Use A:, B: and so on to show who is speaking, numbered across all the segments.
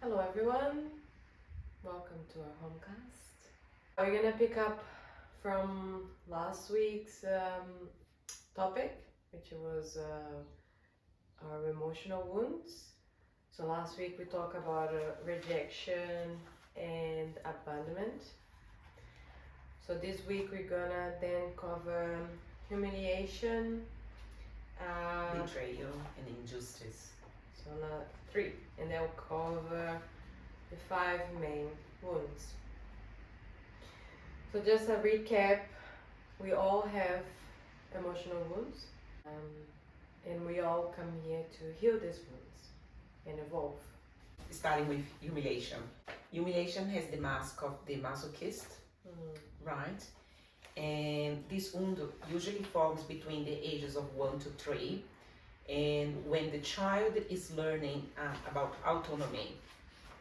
A: Hello everyone, welcome to our homecast. We're gonna pick up from last week's topic, which was our emotional wounds. So last week we talked about rejection and abandonment. So this week we're gonna then cover humiliation,
B: Betrayal and injustice.
A: so not three, and they'll cover the five main wounds. So just a recap, we all have emotional wounds, and we all come here to heal these wounds and evolve.
B: Starting with humiliation. Humiliation has the mask of the masochist, right? And this wound usually forms between the ages of 1 to 3. And when the child is learning about autonomy,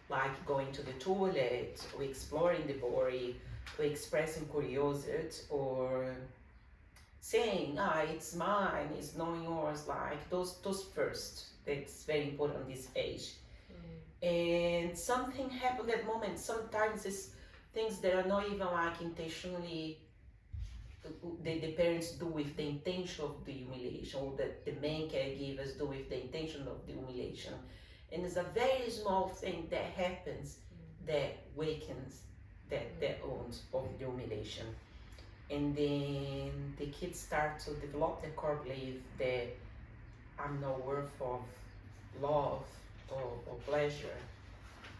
B: like going to the toilet or exploring the body or expressing curiosity or saying, it's mine, it's not yours, like those first, that's very important at this age. And something happened at that moment. Sometimes it's things that are not even like intentionally the parents do with the intention of the humiliation, or that the main caregivers do with the intention of the humiliation. And it's a very small thing that happens that wakens that wound of the humiliation. And then the kids start to develop the core belief that I'm not worth of love or pleasure.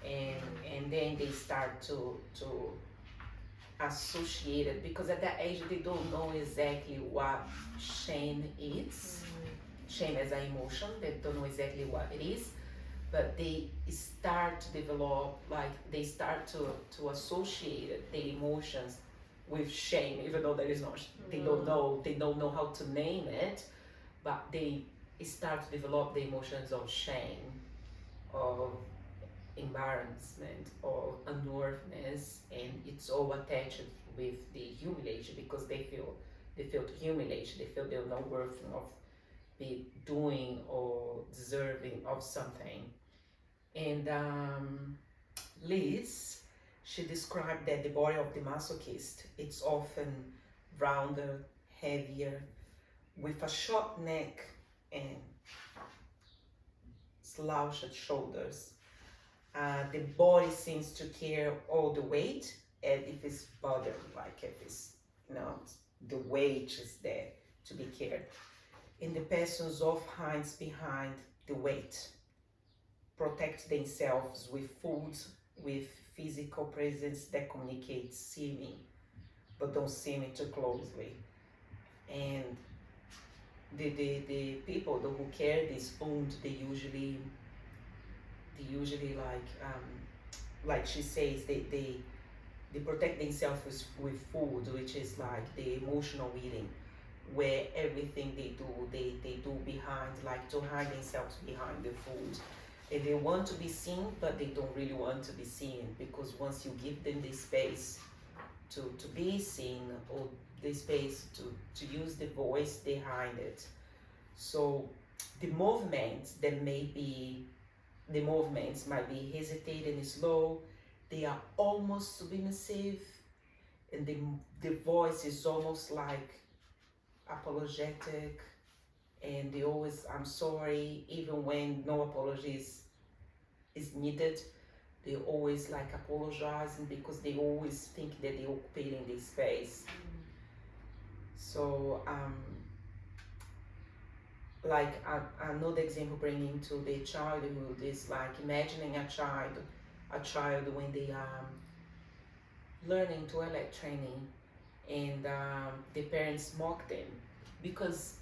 B: And then they start to associate it, because at that age they don't know exactly what shame is. Shame as an emotion, they don't know exactly what it is, but they start to develop, like they start to associate the emotions with shame, even though there is not, they don't know how to name it, but they start to develop the emotions of shame, of embarrassment, or unworthiness, and it's all attached with the humiliation, because they feel humiliation, they feel they're not worthy of be doing or deserving of something. And Liz, she described that the body of the masochist, it's often rounder, heavier, with a short neck and slouched shoulders. The body seems to carry all the weight, and if it's bothered, like if it's, the weight is there to be carried. And the persons often hides behind the weight, protect themselves with food, with physical presence that communicates, see me, but don't see me too closely. And the people who carry this wound, they usually like she says, they protect themselves with food, which is like the emotional eating, where everything they do behind, like to hide themselves behind the food. And they want to be seen, but they don't really want to be seen, because once you give them the space to be seen, or the space to use the voice, they hide it. So the movements might be hesitant and slow, they are almost submissive, and the voice is almost like apologetic, and they always, I'm sorry, even when no apologies is needed, they always like apologizing, because they always think that they're occupating this space. So like another example bringing to the childhood is like imagining a child when they are learning toilet training, and the parents mock them, because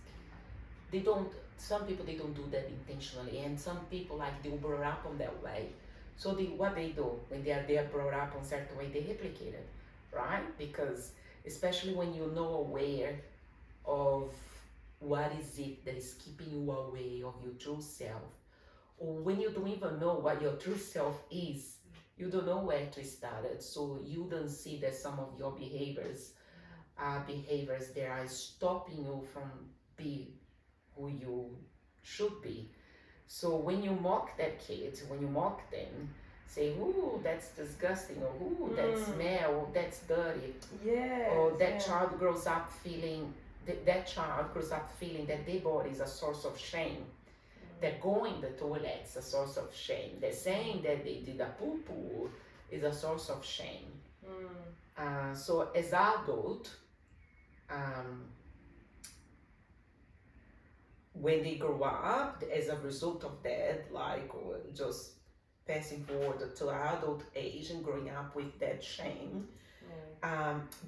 B: they don't, some people they don't do that intentionally, and some people like they were brought up on that way. So what they do when they are brought up on a certain way, they replicate it, right? Because especially when you're not aware of what is it that is keeping you away of your true self, or when you don't even know what your true self is, you don't know where to start it, so you don't see that some of your behaviors are behaviors that are stopping you from being who you should be. So when you mock that kid, when you mock them, say, "Ooh, that's disgusting," or "Ooh, that smell," or "That's dirty."
A: Yes.
B: Or that child grows up feeling that child grows up feeling that their body is a source of shame. That going to the toilet is a source of shame. That saying that they did a poo poo is a source of shame. So as adult, when they grow up, as a result of that, like just passing forward to adult age and growing up with that shame,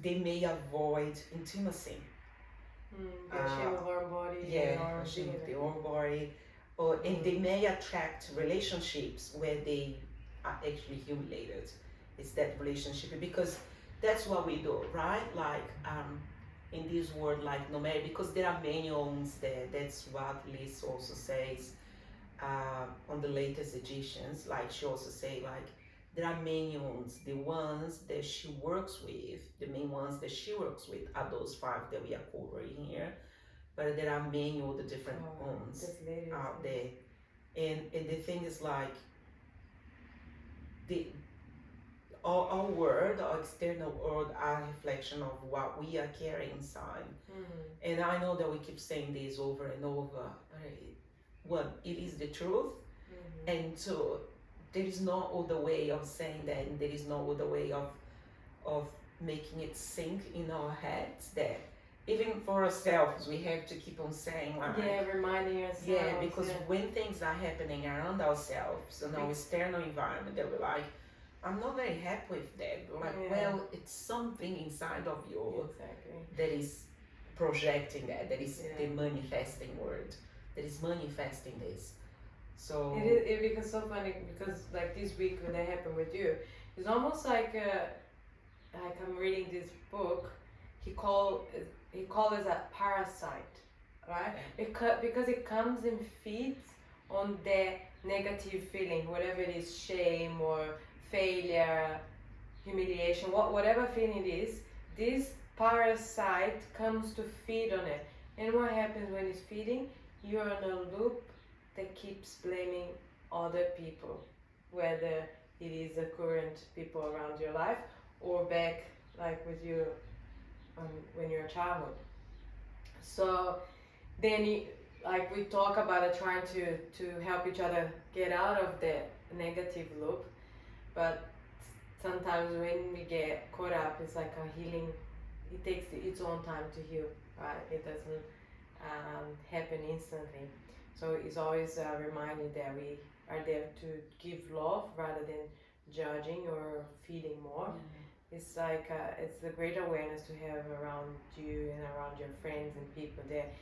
B: they may avoid intimacy.
A: Shame of our body.
B: Yeah, shame of their own body. And they may attract relationships where they are actually humiliated. It's that relationship because that's what we do, right? Like in this world, like no matter, because there are many homes there. That's what Liz also says on the latest editions. Like she also say like there are many homes. The ones that she works with, the main ones that she works with are those 5 that we are covering here. But there are many other different homes out there. And the thing is like the our world, our external world are a reflection of what we are carrying inside. And I know that we keep saying this over and over, but one, it is the truth, and two, there is no other way of saying that, and there is no other way of making it sink in our heads that even for ourselves we have to keep on saying like
A: reminding ourselves.
B: Yeah, because when things are happening around ourselves in our external environment that we're like, I'm not very happy with that. We're like, well, it's something inside of you that is projecting that is the manifesting word, that is manifesting this. So
A: it becomes so funny because like this week when that happened with you, it's almost like I'm reading this book. He called it a parasite, right? Because it comes and feeds on the negative feeling, whatever it is, shame or failure, humiliation, whatever feeling it is. This parasite comes to feed on it. And what happens when it's feeding? You're in a loop that keeps blaming other people, whether it is the current people around your life or back like with you when you're a child. So then like we talk about it, trying to help each other get out of the negative loop, but sometimes when we get caught up, it's like a healing. It takes its own time to heal, right? It doesn't happen instantly. So it's always a reminder that we are there to give love rather than judging or feeding more. It's like it's the great awareness to have around you and around your friends and people that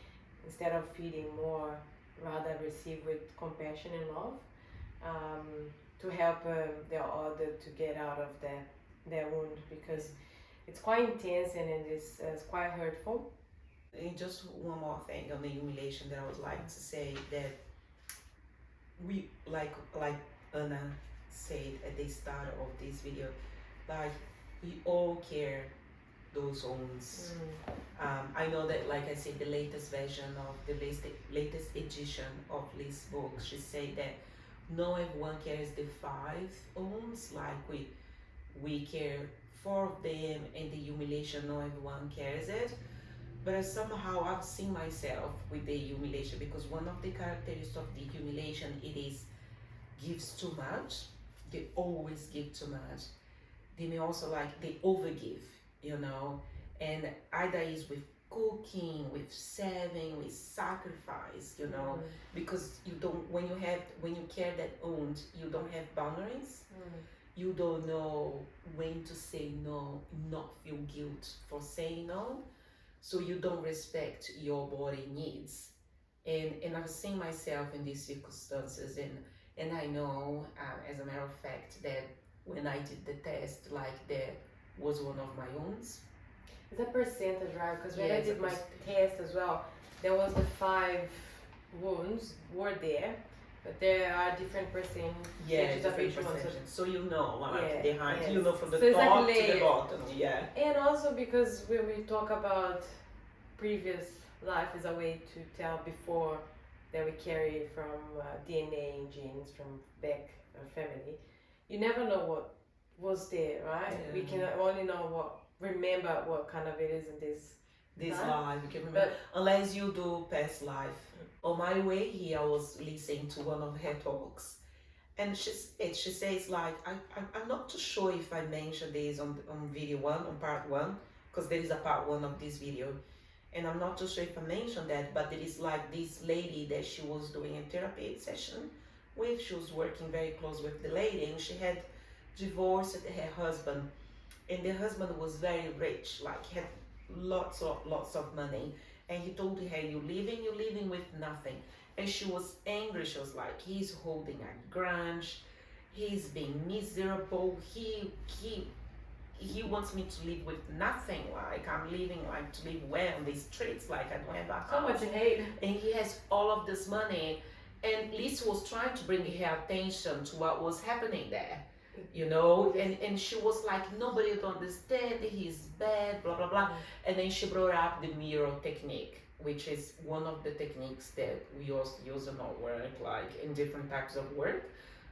A: instead of feeding more, rather receive with compassion and love, to help the other to get out of their wound, because it's quite intense and it's quite hurtful.
B: And just one more thing on the humiliation that I would like to say, that we like Anna said at the start of this video, like we all carry those wounds. I know that, like I said, the latest version of the latest edition of Liz's book, she said that not everyone carries the 5 wounds. Like we care 4 of them, and the humiliation, not everyone carries it. But somehow I've seen myself with the humiliation, because one of the characteristics of the humiliation, it is gives too much. They always give too much. They may also like they overgive, and either is with cooking, with serving, with sacrifice, because you don't when you carry that wound, you don't have boundaries. You don't know when to say no, not feel guilt for saying no. So you don't respect your body needs. And I've seen myself in these circumstances, and I know, as a matter of fact, that when I did the test, like that was one of my wounds.
A: It's a percentage, right? Because when I did my test as well, there was the 5 wounds were there, but there are different percentages of each one.
B: So behind, from the
A: so
B: top
A: like
B: to the bottom,
A: And also because when we talk about previous life is a way to tell before that we carry from DNA and genes from back our family. you never know what was there, right?
B: Yeah.
A: We can only remember what kind of it is in
B: this
A: Huh?
B: life. You can remember unless you do past life. On my way here, I was listening to one of her talks, and she says like I'm not too sure if I mentioned this on video one, on part one, because there is a part one of this video, and I'm not too sure if I mentioned that, but there is like this lady that she was doing a therapy session with. She was working very close with the lady, and she had divorced her husband, and the husband was very rich, like he had lots of money, and he told her, you're leaving with nothing. And she was angry. She was like, he's holding a grudge, he's being miserable, he wants me to live with nothing, like I'm living like to live where on the streets, like I don't have a house.
A: So much hate.
B: And he has all of this money, and Lisa was trying to bring her attention to what was happening there, you know, and she was like, nobody would understand, he's bad, blah blah blah. And then she brought up the mirror technique, which is one of the techniques that we also use in our work, like in different types of work,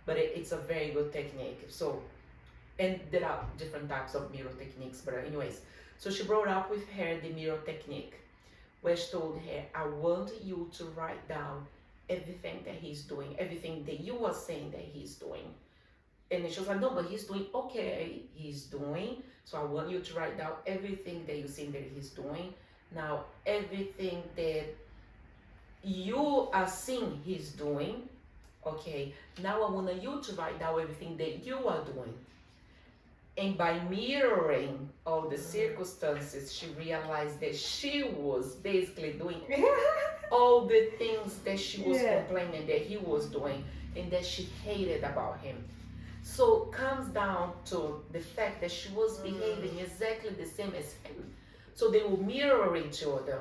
B: but it's a very good technique. So, and there are different types of mirror techniques, but anyways, so she brought up with her the mirror technique, where she told her, I want you to write down everything that he's doing, everything that you are saying that he's doing. And then she was like, no, but he's doing okay, he's doing. So I want you to write down everything that you're saying that he's doing. Now, everything that you are seeing he's doing, okay, now I want you to write down everything that you are doing. And by mirroring all the circumstances, she realized that she was basically doing all the things that she was complaining that he was doing and that she hated about him. So it comes down to the fact that she was behaving exactly the same as him. So they will mirror each other.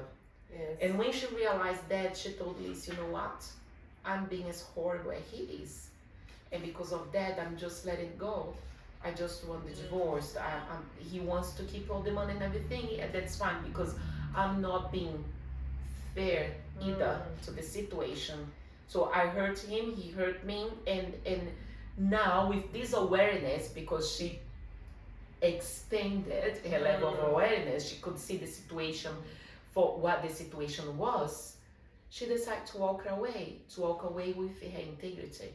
A: Yes.
B: And when she realized that, she told Liz, you know what? I'm being as horrible as he is. And because of that, I'm just letting go. I just want the divorce. He wants to keep all the money and everything. Yeah, that's fine, because I'm not being fair either to the situation. So I hurt him, he hurt me, and now with this awareness, because she expanded her level of awareness, she could see the situation for what the situation was. She decided to walk away with her integrity.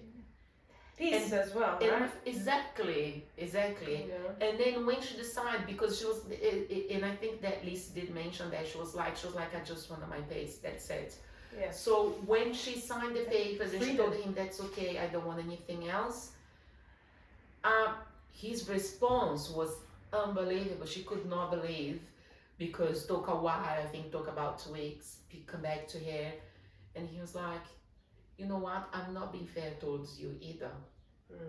A: Peace as well, right?
B: Exactly.
A: Yeah.
B: And then when she decided, because she was, and I think that Lisa did mention that she was like, I just want my pace. That's it.
A: Yeah.
B: So when she signed the papers and she told him, that's okay, I don't want anything else. His response was unbelievable. She could not believe, because it took a while. I think it took about 2 weeks to come back to her, and he was like, you know what, I'm not being fair towards you either.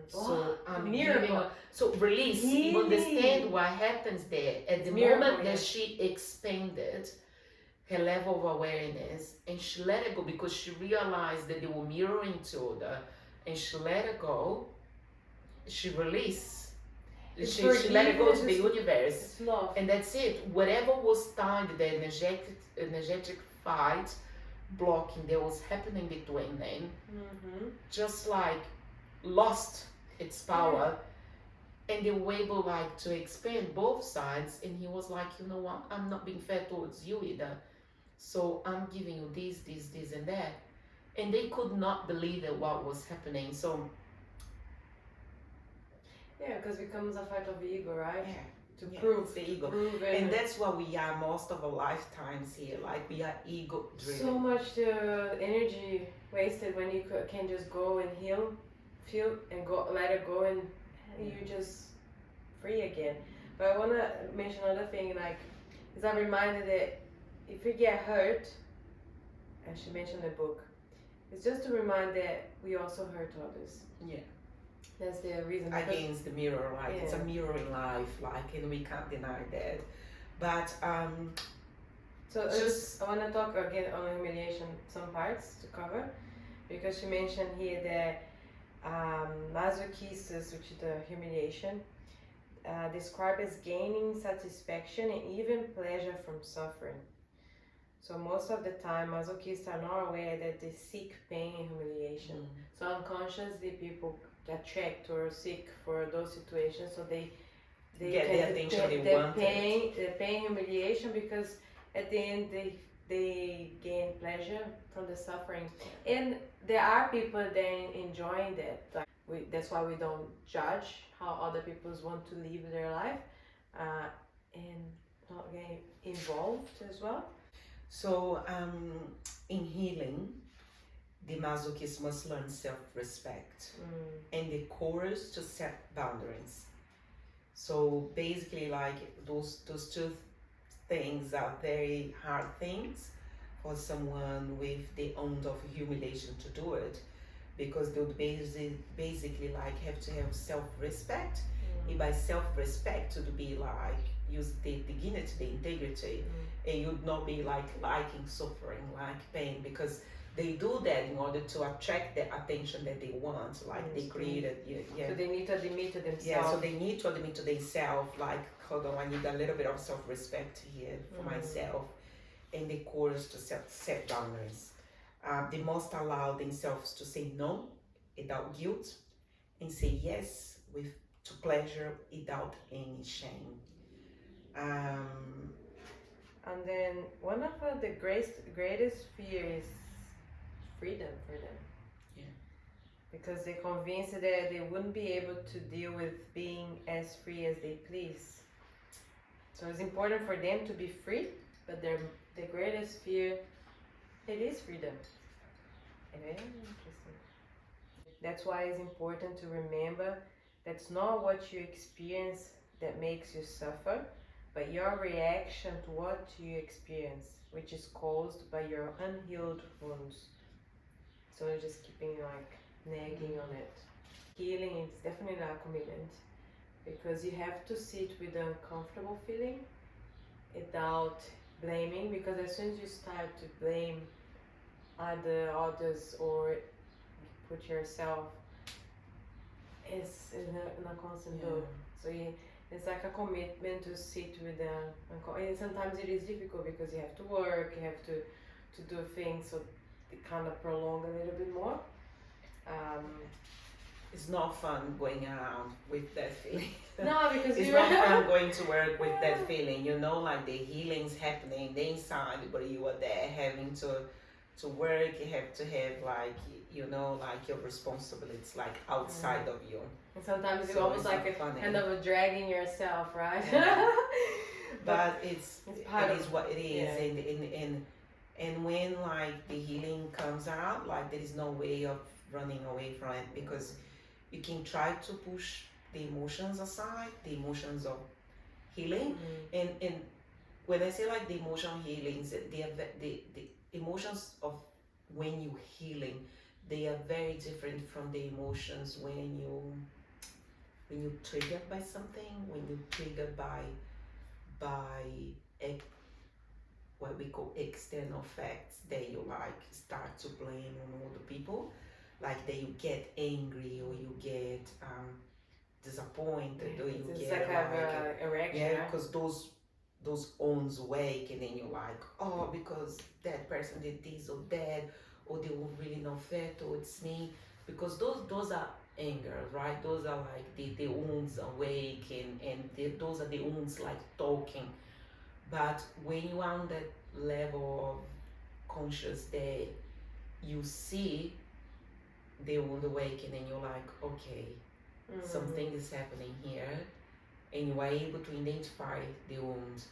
B: So I'm giving so release. You understand what happens there at the moment that she expanded her level of awareness and she let it go, because she realized that they were mirroring each other, and she let it go. She released. She let it go to the universe, and that's it. Whatever was tied, the energetic fight, blocking that was happening between them, just like lost its power, and they were able like to expand both sides. And he was like, you know what, I'm not being fair towards you either, so I'm giving you this and that. And they could not believe it, what was happening. So
A: yeah, because it becomes a fight of ego, right?
B: Yeah.
A: To prove
B: the ego. And that's what we are most of our lifetimes here. Like, we are ego driven.
A: So much energy wasted when you can just go and heal, feel, and go, let it go, and you're just free again. But I want to mention another thing, like, is a reminder that if we get hurt, and she mentioned the book, it's just to remind that we also hurt others.
B: Yeah.
A: That's the reason.
B: Against the mirror, like it's a mirror in life, like, and we can't deny that. But
A: so I want to talk again on humiliation, some parts to cover, because she mentioned here that masochistas, which is the humiliation, described as gaining satisfaction and even pleasure from suffering. So most of the time, masochists are not aware that they seek pain and humiliation. So unconsciously, people attract or seek for those situations, so they
B: get the attention they wanted.
A: They're paying humiliation because at the end they gain pleasure from the suffering. And there are people then enjoying that. Like that's why we don't judge how other people want to live their life, and not get involved as well.
B: So in healing, the masochist must learn self-respect and the courage to set boundaries. So basically, like those two things are very hard things for someone with the ounce of humiliation to do it, because they would basically like have to have self-respect. And by self-respect to be like use the dignity, the integrity, and you'd not be like liking suffering, like pain, because they do that in order to attract the attention that they want, like they created.
A: So they need to admit to themselves.
B: Yeah, so they need to admit to themselves, like, hold on, I need a little bit of self-respect here for myself, and the courage to set boundaries. They must allow themselves to say no without guilt, and say yes to pleasure without any shame.
A: And then one of the greatest fears is freedom for them.
B: Yeah.
A: Because they're convinced that they wouldn't be able to deal with being as free as they please. So it's important for them to be free, but the greatest fear, it is freedom. Very interesting. That's why it's important to remember that's not what you experience that makes you suffer, but your reaction to what you experience, which is caused by your unhealed wounds. So you're just keeping like nagging on it. Healing is definitely not a commitment, because you have to sit with the uncomfortable feeling without blaming, because as soon as you start to blame either others or put yourself, it's in a constant loop. So it's like a commitment to sit with and sometimes it is difficult because you have to work, you have to do things, so it kind of prolong a little bit more.
B: It's not fun going around with that feeling.
A: No, because
B: it's not fun going to work with that feeling. You know, like the healing's happening the inside, but you are there having to work. You have to have like, you know, like your responsibilities like outside of you.
A: And sometimes it's almost like a kind of a dragging yourself, right?
B: Yeah. But it is what it is, and when like the healing comes out, like there is no way of running away from it, because you can try to push the emotions aside, the emotions of healing, and when I say like the emotional healings, the emotions of when you healing, they are very different from the emotions when you triggered by something, when you triggered by what we call external facts, that you like start to blame on other people, like that you get angry or you get disappointed, or you get like
A: erection,
B: because those owns wake, and then you're like, oh, because that person did this or that, or they were really not fair towards me, because those are anger, right? Those are like the wounds awake, and those are the wounds like talking. But when you are on that level of conscious that you see the wound awaken, and you're like, okay, something is happening here, and you are able to identify the wound,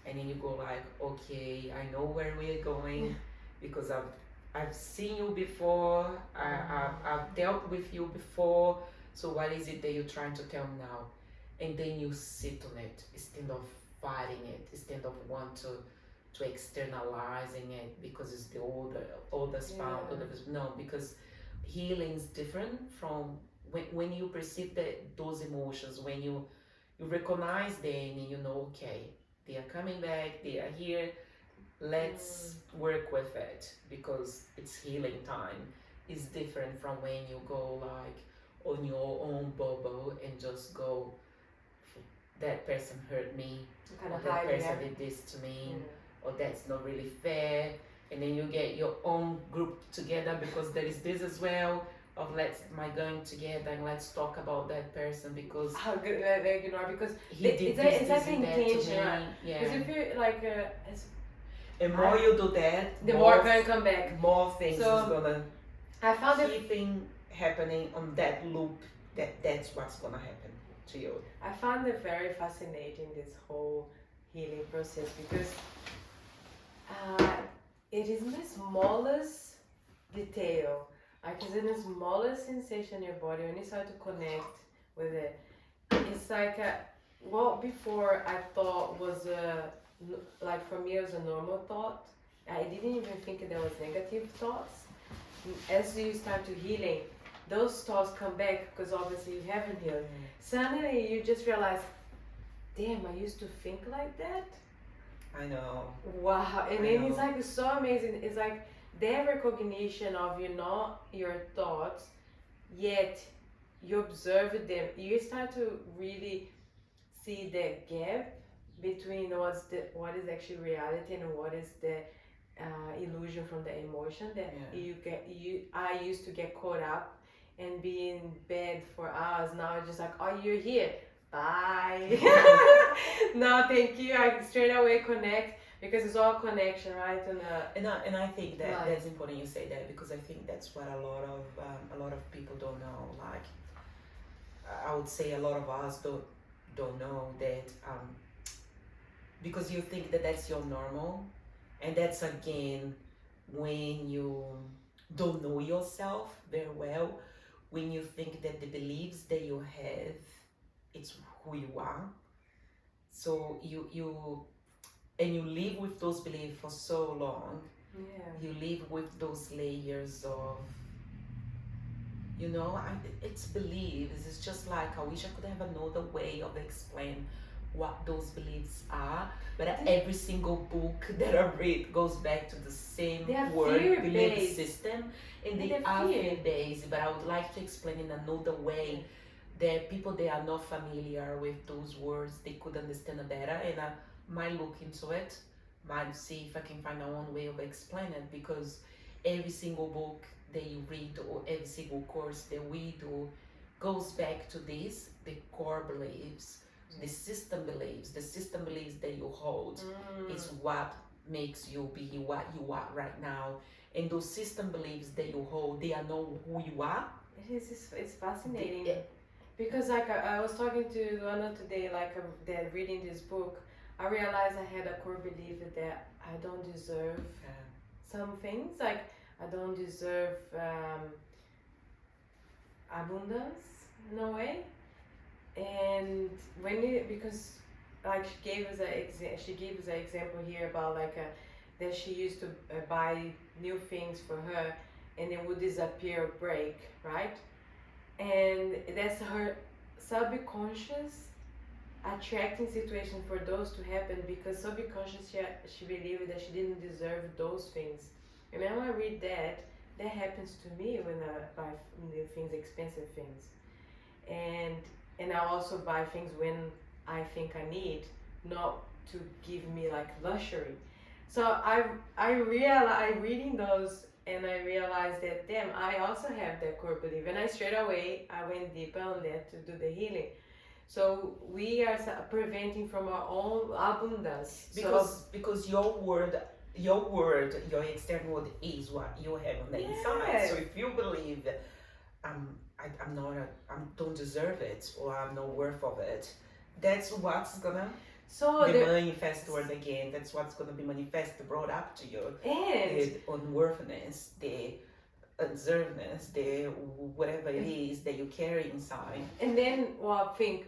B: and then you go like, okay, I know where we're going, because I've seen you before, I've dealt with you before, so what is it that you're trying to tell me now? And then you sit on it instead of fighting it, instead of want to externalizing it because it's the older spouse. No, because healing is different from when you perceive those emotions, when you recognize them, and you know, okay, they are coming back, they are here, let's work with it, because it's healing time. It's different from when you go like on your own bubble and just go, that person hurt me, or that person did this to me, or that's not really fair, and then you get your own group together because there is this as well, of let's my going together and let's talk about that person because
A: how good they ignore because
B: he did
A: it's
B: this,
A: like
B: and that to
A: intention,
B: me.
A: right?
B: Yeah.
A: Because if you like,
B: And more you do that,
A: the more can come back.
B: More things
A: So,
B: is gonna
A: I found
B: keeping happening on that loop. That's what's gonna happen to you.
A: I found it very fascinating, this whole healing process, because it is in the smallest detail, like it's in the smallest sensation in your body when you start to connect with it. It's like what before I thought was like for me it was a normal thought. I didn't even think there was negative thoughts. As you start to healing, those thoughts come back because obviously you haven't healed. Suddenly you just realize, damn, I used to think like that.
B: I know.
A: Wow. And then it's like so amazing. It's like their recognition of your thoughts, yet you observe them. You start to really see the gap between what is actually reality and what is the illusion from the emotion that I used to get caught up and be in bed for hours. Now it's just like, oh, you're here, bye. No, thank you. I straight away connect because it's all connection, right?
B: And I think that that's important you say that, because I think that's what a lot of people don't know. Like I would say a lot of us don't know that because you think that that's your normal, and that's again when you don't know yourself very well, when you think that the beliefs that you have, it's who you are. So you live with those beliefs for so long. You live with those layers of, it's beliefs. It's just like I wish I could have another way of explain what those beliefs are, but every single book that I read goes back to the same word, belief system, and they are fear-based. But I would like to explain in another way that people that are not familiar with those words, they could understand it better, and I might look into it, might see if I can find my own way of explaining it, because every single book that you read or every single course that we do goes back to this, the core beliefs, the system beliefs that you hold is what makes you be what you are right now. And those system beliefs that you hold, they are not who you are.
A: It's fascinating. Because like I was talking to Luana today, like that reading this book, I realized I had a core belief that I don't deserve some things. Like I don't deserve abundance in a way. And because like she gave us an example here about like that she used to buy new things for her and it would disappear or break, right? And that's her subconscious attracting situation for those to happen, because subconscious she believed that she didn't deserve those things. And when I read that happens to me when I buy new things, expensive things, and I also buy things when I think I need, not to give me like luxury. So I realized reading those, and I realized that damn, I also have that core belief, and I straight away I went deeper on that to do the healing. So we are preventing from our own abundance
B: because your external world is what you have on the inside. So if you believe I don't deserve it, or I'm not worth of it, that's what's gonna be manifest word again. That's what's gonna be manifested, brought up to you. The unworthiness, the undeservedness, the whatever it is that you carry inside.
A: And then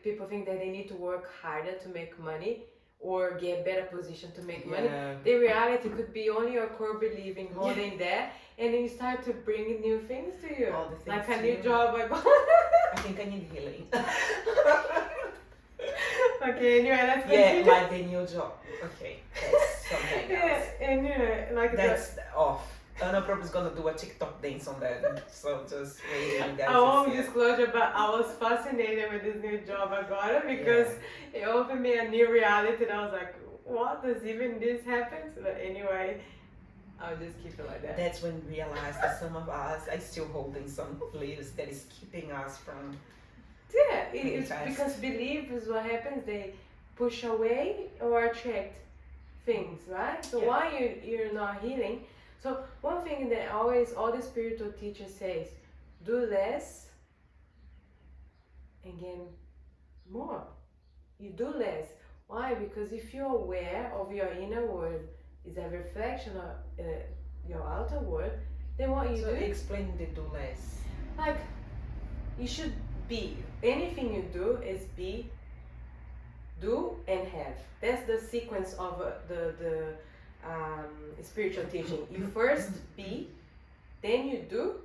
A: people think that they need to work harder to make money or get better position to make money. The reality could be only your core believing holding that, and then you start to bring new things to you.
B: All the things
A: like a new job.
B: I think I need healing.
A: Okay, anyway, let's continue.
B: Yeah, like the new job. Okay, that's something else.
A: Anyway, like
B: that's off. Anna probably is gonna do a TikTok dance on that, so just waiting, guys.
A: I won't disclosure, but I was fascinated with this new job I got because it opened me a new reality, and I was like, what does even this happen? But anyway, I'll just keep it like that.
B: That's when we realize that some of us are still holding some beliefs that is keeping us from.
A: Yeah, it's because belief is what happens. They push away or attract things, right? So why you're not healing? So one thing that always all the spiritual teachers says, do less and gain more. You do less. Why? Because if you're aware of your inner world is a reflection of your outer world, then what you do?
B: So explain the do less.
A: Like, you should be. Anything you do is be, do, and have. That's the sequence of the spiritual teaching. You first be, then you do,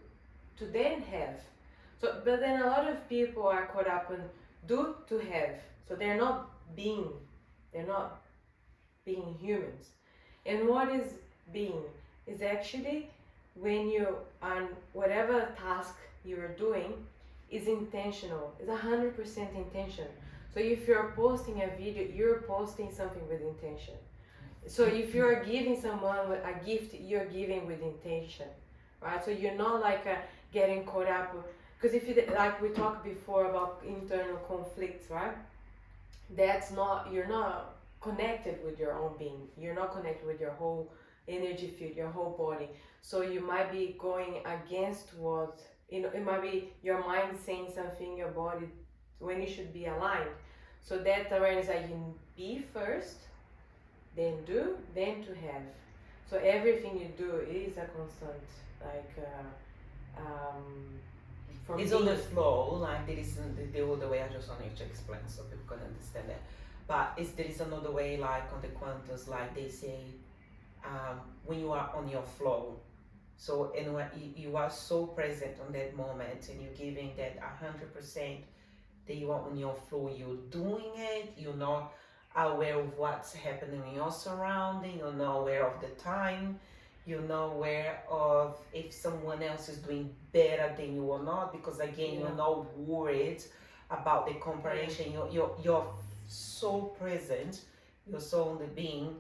A: to then have. So, but then a lot of people are caught up in do to have. So they're not being humans. And what is being? Is actually when you on whatever task you're doing is intentional. It's 100% intention. So if you're posting a video, you're posting something with intention. So if you're giving someone a gift, you're giving with intention, right? So you're not like getting caught up, because if you, like we talked before about internal conflicts, right? That's not, you're not connected with your own being. You're not connected with your whole energy field, your whole body. So you might be going against what, it might be your mind saying something, your body, when you should be aligned. So that awareness that you be first, then do, then to have. So everything you do is a constant, like,
B: it's on the flow, like there is the other way. I just wanted to explain so people can understand that. But there is another way, like on the quantas, like they say, when you are on your flow. So and when you are so present on that moment and you're giving that 100%, that you are on your flow, you're doing it, you're not aware of what's happening in your surrounding, you're not aware of the time, you're not aware of if someone else is doing better than you or not, because again, you're not worried about the comparison. You're so present, you're so on the being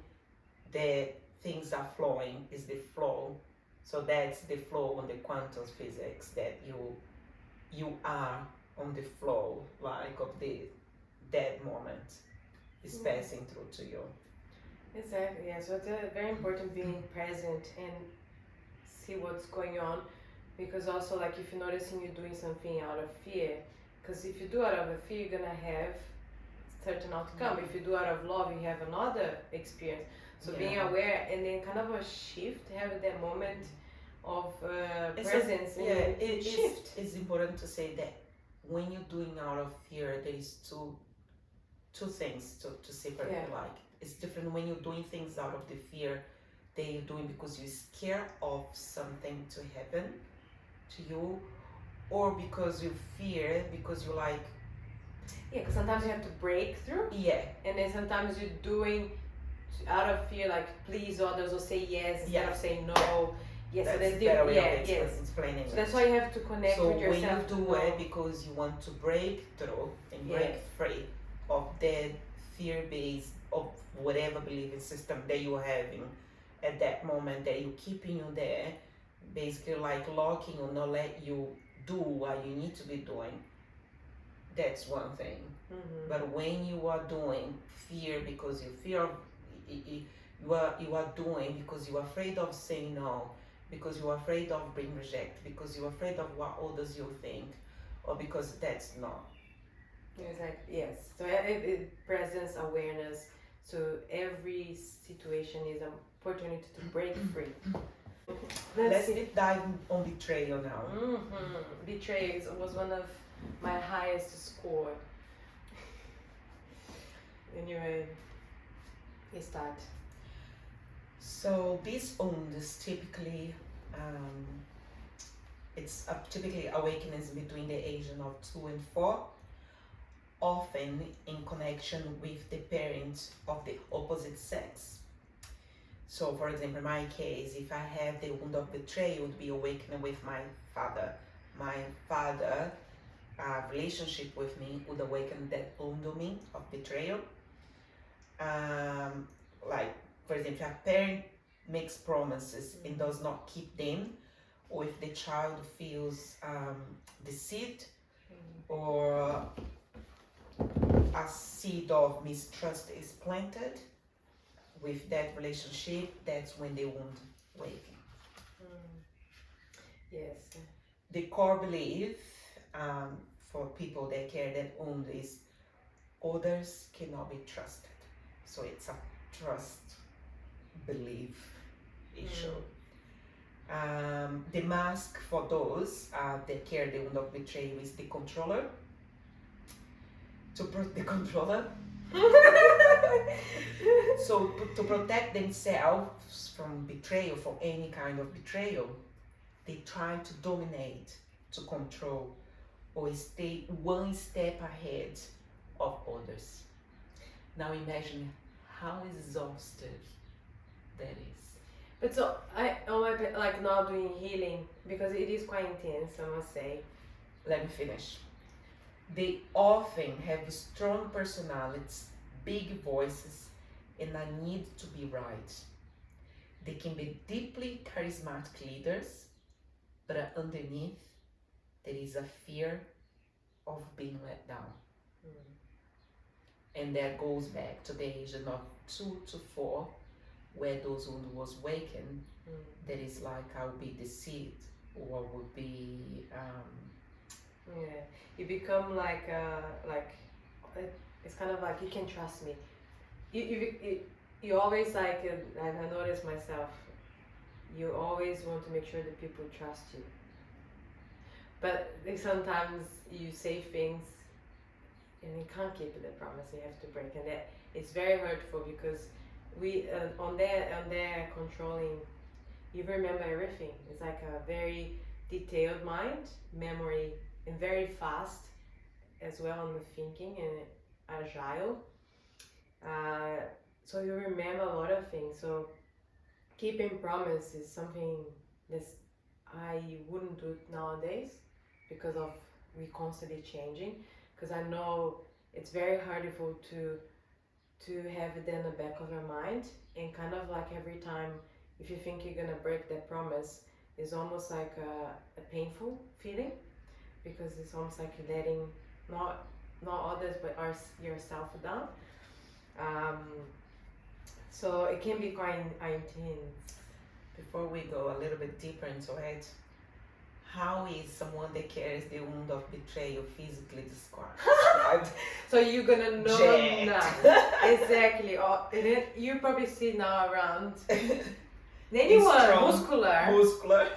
B: that things are flowing, is the flow. So that's the flow on the quantum physics, that you are on the flow, like of that moment is passing through to you.
A: Exactly, yeah. So it's very important being present and see what's going on, because also, like, if you're noticing you're doing something out of fear, because if you do out of a fear, you're gonna have certain outcome. If you do out of love, you have another experience. So being aware and then kind of a shift, have that moment of presence and shift.
B: It's important to say that when you're doing out of fear, there is two things to separate. Like, it's different when you're doing things out of the fear that you're doing because you're scared of something to happen to you, or because you fear, because you're like,
A: because sometimes you have to break through, and then sometimes you're doing out of fear, like please others or say yes instead of saying no. Yes, so there's different.
B: Explaining.
A: So that's why you have to connect with yourself.
B: So when you do it because you want to break through and break free of that fear base of whatever belief system that you're having at that moment, that you're keeping you there, basically like locking or not let you do what you need to be doing. That's one thing. But when you are doing fear because you fear, you are doing because you're afraid of saying no, because you're afraid of being rejected, because you're afraid of what others you think, or because that's not.
A: Exactly. Yes. So presence, awareness. So every situation is an opportunity to break free.
B: Let's dive on betrayal now.
A: Betrayal was one of my highest score. Anyway, you start.
B: So these wounds typically, it's typically awakenings between the ages of 2 and 4, often in connection with the parents of the opposite sex. So, for example, in my case, if I have the wound of betrayal, it would be awakening with my father. My father relationship with me would awaken that wound of me of betrayal. Like, for example, a parent makes promises and does not keep them, or if the child feels deceived, or a seed of mistrust is planted with that relationship, that's when they won't wake.
A: Yes.
B: The core belief for people that care that wound is others cannot be trusted. So it's a trust belief issue. The mask for those that care the wound of betrayal is the controller. The controller. So to protect themselves from betrayal, from any kind of betrayal, they try to dominate, to control, or stay one step ahead of others. Now imagine how exhausted that is.
A: But so I like now doing healing because it is quite intense, I must say.
B: Let me finish. They often have strong personalities, big voices, and a need to be right. They can be deeply charismatic leaders, but underneath there is a fear of being let down. And that goes back to the age of 2 to 4, where those wound was wakened. That is like I will be deceived, or would be
A: you become like it's kind of like you can trust me. You always like and I notice myself. You always want to make sure that people trust you. But sometimes you say things and you can't keep the promise. You have to break, and that it's very hurtful because we on their controlling. You remember everything. It's like a very detailed mind, memory, and very fast as well on the thinking and agile. So you remember a lot of things. So keeping promise is something that I wouldn't do nowadays because of we constantly changing. Because I know it's very hurtful to have it in the back of your mind, and kind of like every time if you think you're gonna break that promise, it's almost like a painful feeling because it's almost like you're letting not others but yourself down. So it can be quite intense.
B: Before we go a little bit deeper into it, how is someone that carries the wound of betrayal physically described?
A: So you're gonna know now. Exactly. And then you probably see now around anyone muscular,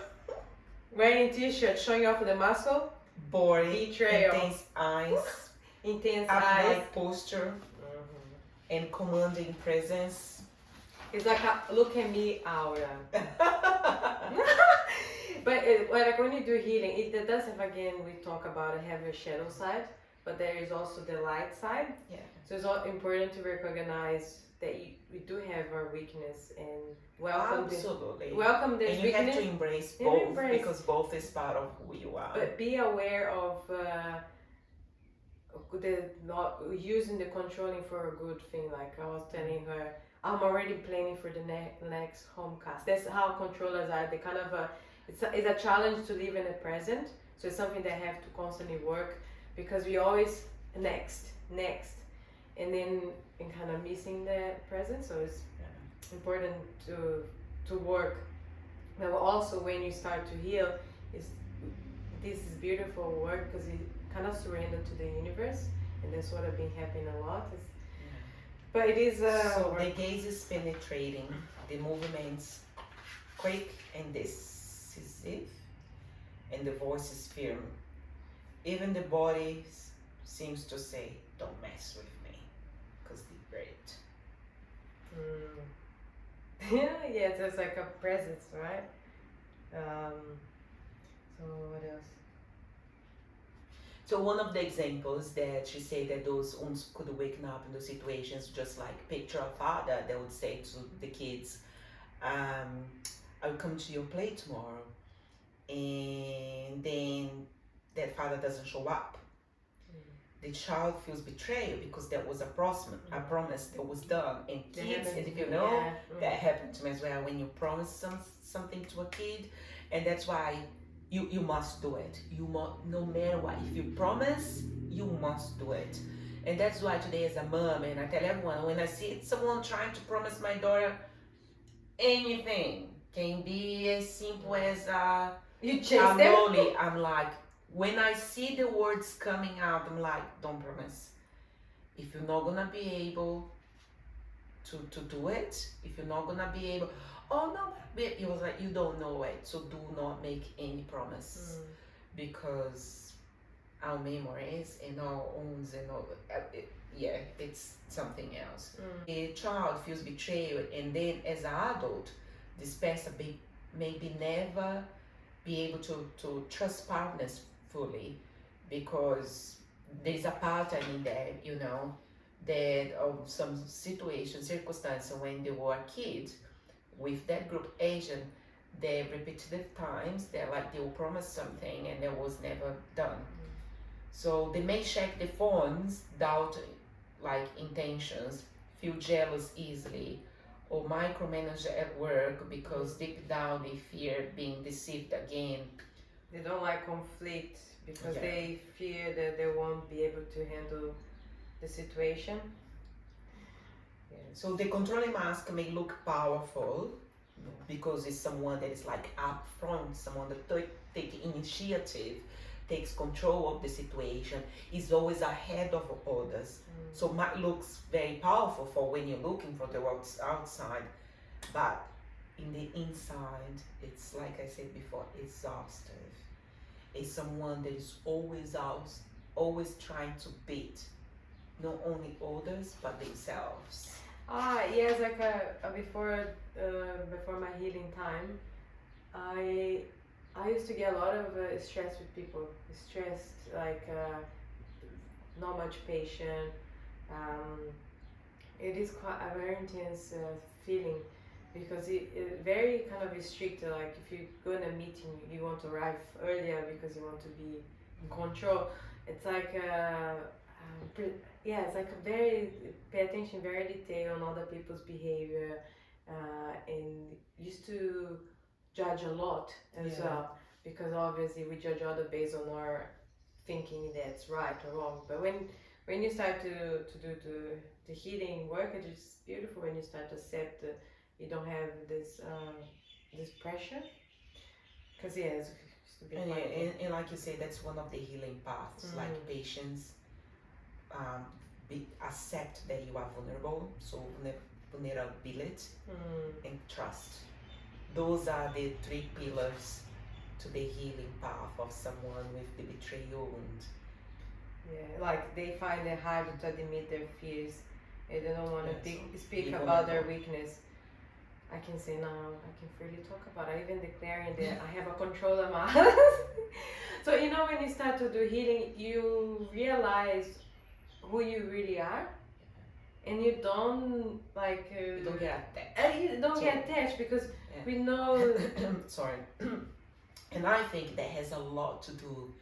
A: wearing t-shirt showing off the muscle,
B: body,
A: betrayal,
B: intense eyes,
A: upright
B: posture, and commanding presence.
A: It's like a look at me aura. But like when you do healing, it does have, again, we talk about it, have a shadow side, but there is also the light side.
B: Yeah.
A: So it's all important to recognize that we do have our weakness and welcome
B: Absolutely.
A: Welcome this
B: and you
A: weakness.
B: have to embrace both because both is part of who you are.
A: But be aware of not using the controlling for a good thing. Like I was telling her, I'm already planning for the next home cast. That's how controllers are. They kind of it's a challenge to live in the present. So it's something they have to constantly work because we always next, and then and kind of missing the present. So it's important to work. But also when you start to heal, this is beautiful work because you kind of surrender to the universe, and that's what I've been happening a lot. But it is
B: so the gaze is penetrating, the movements quick and decisive, and the voice is firm. Even the body seems to say, "Don't mess with me," because they're great.
A: Yeah, it's like a presence, right? So what else?
B: So one of the examples that she said that those wounds could waken up in those situations, just like picture a father that would say to the kids, "I'll come to your play tomorrow," and then that father doesn't show up. the child feels betrayed because there was a promise that was done. And kids, and if you know, that happened to me as well, when you promise something to a kid, and that's why you must do it. No matter what, if you promise, you must do it. And that's why today, as a mom, and I tell everyone, when I see someone trying to promise my daughter anything, can be as simple as
A: you chase them.
B: Lolly, I'm like, when I see the words coming out, I'm like, don't promise. If you're not gonna be able to do it, if you're not gonna be able, oh no, it was like, you don't know it, so do not make any promise, because our memories and our owns and all, it's something else. A child feels betrayed, and then as an adult, this person maybe never be able to trust partners fully, because there's a pattern in there, that of some situation, circumstance when they were a kid with that group Asian, they repetitive times they will promise something and that was never done. So they may check the phones, doubt intentions, feel jealous easily, or micromanage at work because deep down they fear being deceived again.
A: They don't like conflict because they fear that they won't be able to handle the situation.
B: So the controlling mask may look powerful because it's someone that is upfront, someone that takes initiative, takes control of the situation, is always ahead of others. So it looks very powerful for when you're looking for the world's outside, but in the inside, it's like I said before, exhaustive. It's someone that is always trying to beat not only others but themselves.
A: Yes, before my healing time, I used to get a lot of stress with people. Stressed, not much patience. It is quite a very intense feeling, because it very kind of strict. Like if you go in a meeting, you want to arrive earlier because you want to be in control. It's like it's like a very pay attention, very detail on other people's behavior, and used to judge a lot as well, because obviously we judge other based on our thinking that's right or wrong. But when you start to do the healing work, it is beautiful when you start to accept that you don't have this pressure, because it's to be
B: and like you say, that's one of the healing paths, like patience, accept that you are vulnerable, so vulnerability and trust. Those are the 3 pillars to the healing path of someone with the betrayal wound.
A: Like they find it hard to admit their fears, and they don't want to speak about their weakness. I can say now, I can freely talk about it, even declaring that I have a controller mask. So when you start to do healing, you realize who you really are, and you don't
B: you don't get attached.
A: You don't get attached, because we know.
B: Sorry. And I think that has a lot to do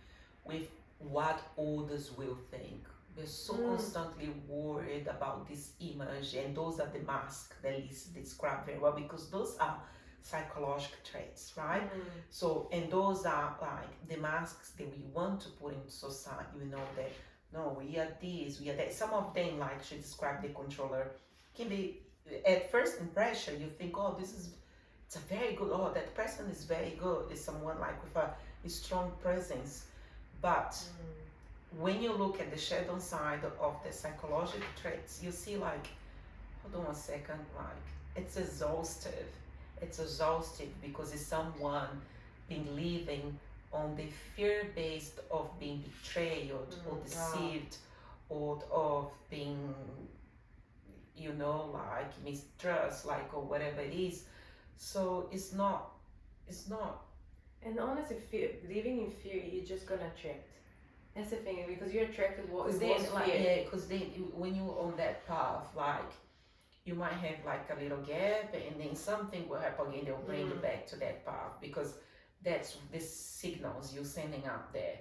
B: with what others will think. We're so constantly worried about this image, and those are the masks that Lisa described very well, because those are psychological traits, right? So, and those are the masks that we want to put into society. That no, we are this, we are that. Some of them, like she described, the controller, can be at first impression you think, oh, it's a very good, oh, that person is very good, it's someone with a strong presence. But when you look at the shadow side of the psychological traits, you see hold on a second, it's exhaustive. It's exhaustive because it's someone been living on the fear based of being betrayed or deceived, or of being mistrust, or whatever it is. So it's not.
A: And honestly, living in fear, you're just gonna attract. That's the thing, because you're attracted what is fear.
B: Because then when you're on that path, you might have a little gap, and then something will happen again. They'll bring you back to that path, because that's the signals you're sending out there.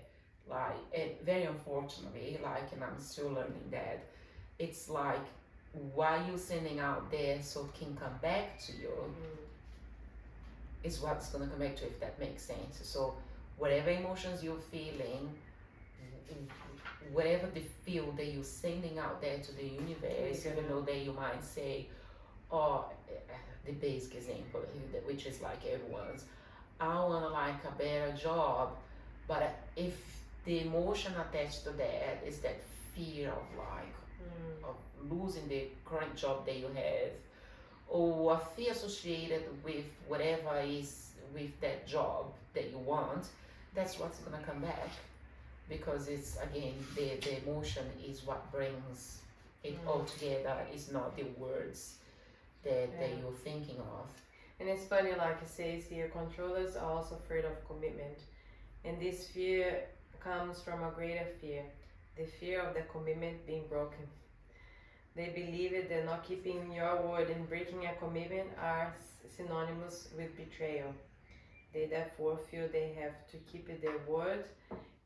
B: Like, and very unfortunately, like, and I'm still learning that, it's like, why you sending out there so it can come back to you is what's gonna come back to you, if that makes sense. So whatever emotions you're feeling, whatever the feel that you're sending out there to the universe, even though that you might say, oh, the basic example, which is like everyone's, I want like a better job, but if the emotion attached to that is that fear of like of losing the current job that you have, or a fear associated with whatever is with that job that you want, that's what's gonna come back, because it's again the emotion is what brings it all together. It's not the words that you're thinking of.
A: And it's funny, like it says here, controllers are also afraid of commitment. And this fear comes from a greater fear, the fear of the commitment being broken. They believe it that not keeping your word and breaking a commitment are synonymous with betrayal. They therefore feel they have to keep their word,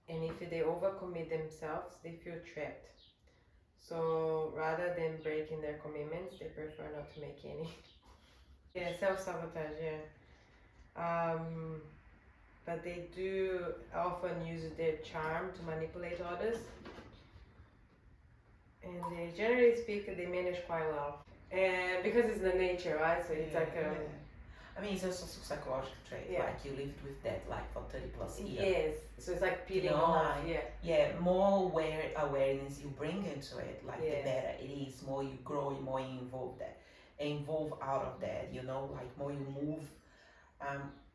A: and if they overcommit themselves, they feel trapped. So rather than breaking their commitments, they prefer not to make any. Yeah, self-sabotage, yeah. But they do often use their charm to manipulate others. And they, generally speaking, they manage quite well. And because it's the nature, right? So it's like
B: I mean, it's also a psychological trait. Like you lived with that like for 30 plus years.
A: Yes. So it's like peeling off.
B: Like, more awareness you bring into it, like the better it is. More you grow, more you involve out of that. You know, like more you move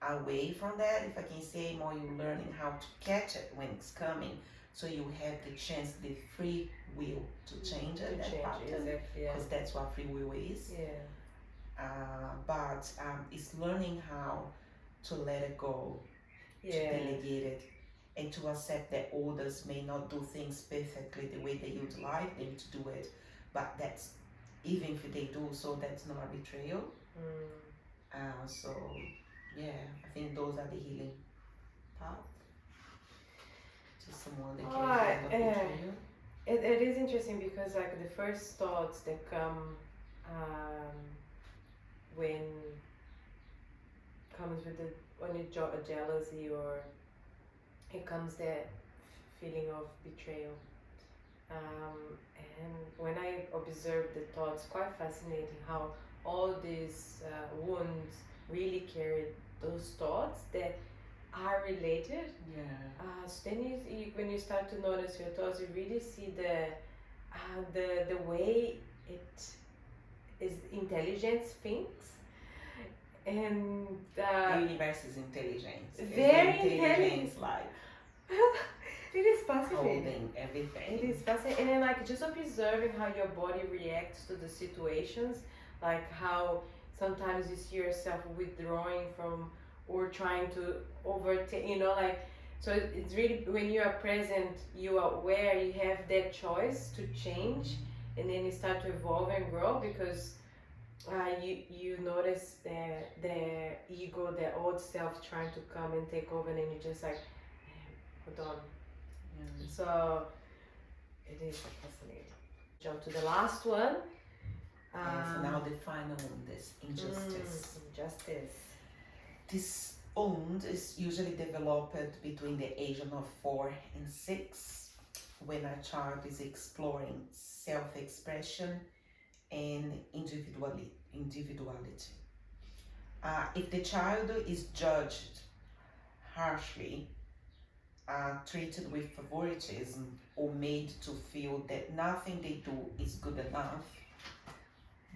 B: away from that, if I can say, more you're learning how to catch it when it's coming, so you have the chance, the free will to change it, because that's what free will is. But it's learning how to let it go, to delegate it, and to accept that others may not do things perfectly the way that you'd like them to do it, but that's, even if they do so, that's not a betrayal. So I think those are the healing path to someone that carries a lot of betrayal.
A: It is interesting because like the first thoughts that come when comes with a jealousy, or it comes that feeling of betrayal. And when I observe the thoughts, quite fascinating how all these wounds really carry those thoughts that are related. So then when you start to notice your thoughts, you really see the way it is intelligence thinks. And
B: the universe is intelligence.
A: Very intelligent.
B: Like
A: it is fascinating.
B: Holding everything.
A: It is fascinating. And then like just observing how your body reacts to the situations, like how sometimes you see yourself withdrawing from or trying to overtake, like, so it's really, when you are present, you are aware, you have that choice to change, and then you start to evolve and grow, because you notice the ego, the old self trying to come and take over, and then you just like, hold on. So it is fascinating. Jump to the last one.
B: So now the final one, this injustice.
A: Injustice.
B: This wound is usually developed between the age of 4 and 6, when a child is exploring self-expression and individuality. If the child is judged harshly, treated with favoritism, or made to feel that nothing they do is good enough,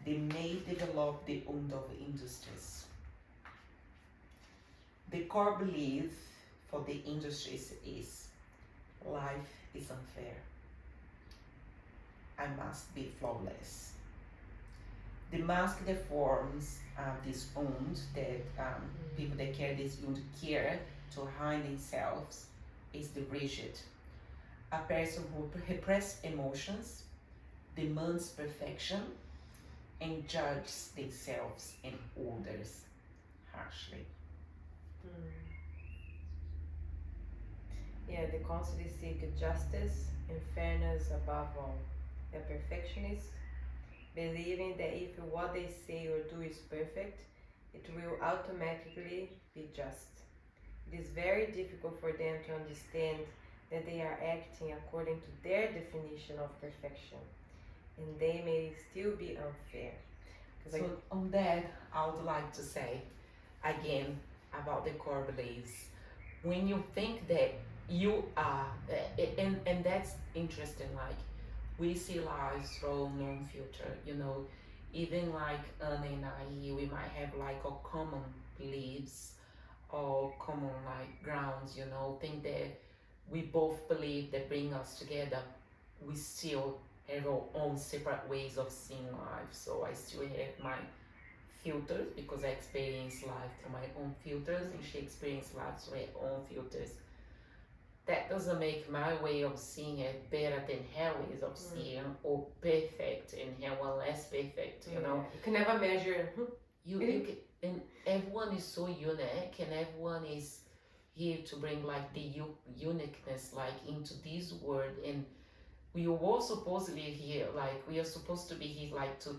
B: they may develop the wound of injustice. The core belief for the injustice is, life is unfair. I must be flawless. The mask that forms this wound, that people that carry this wound care to hide themselves, is the rigid. A person who represses emotions, demands perfection, and judges themselves and others harshly.
A: Yeah, they constantly seek justice and fairness above all. They're perfectionists, believing that if what they say or do is perfect, it will automatically be just. It is very difficult for them to understand that they are acting according to their definition of perfection, and they may still be unfair.
B: So on that, I would like to say again about the core beliefs. When you think that you are, and that's interesting. Like we see lives through non-filter. Even like Anna and I, we might have like a common beliefs or common like grounds. Think that we both believe that bring us together. We still have our own separate ways of seeing life. So I still have my filters because I experience life through my own filters and she experienced life through her own filters. That doesn't make my way of seeing it better than her ways of seeing or perfect and her one less perfect, you know.
A: You can never measure.
B: You can, and everyone is so unique and everyone is here to bring like the uniqueness like into this world, and we were supposedly here, like we are supposed to be here like to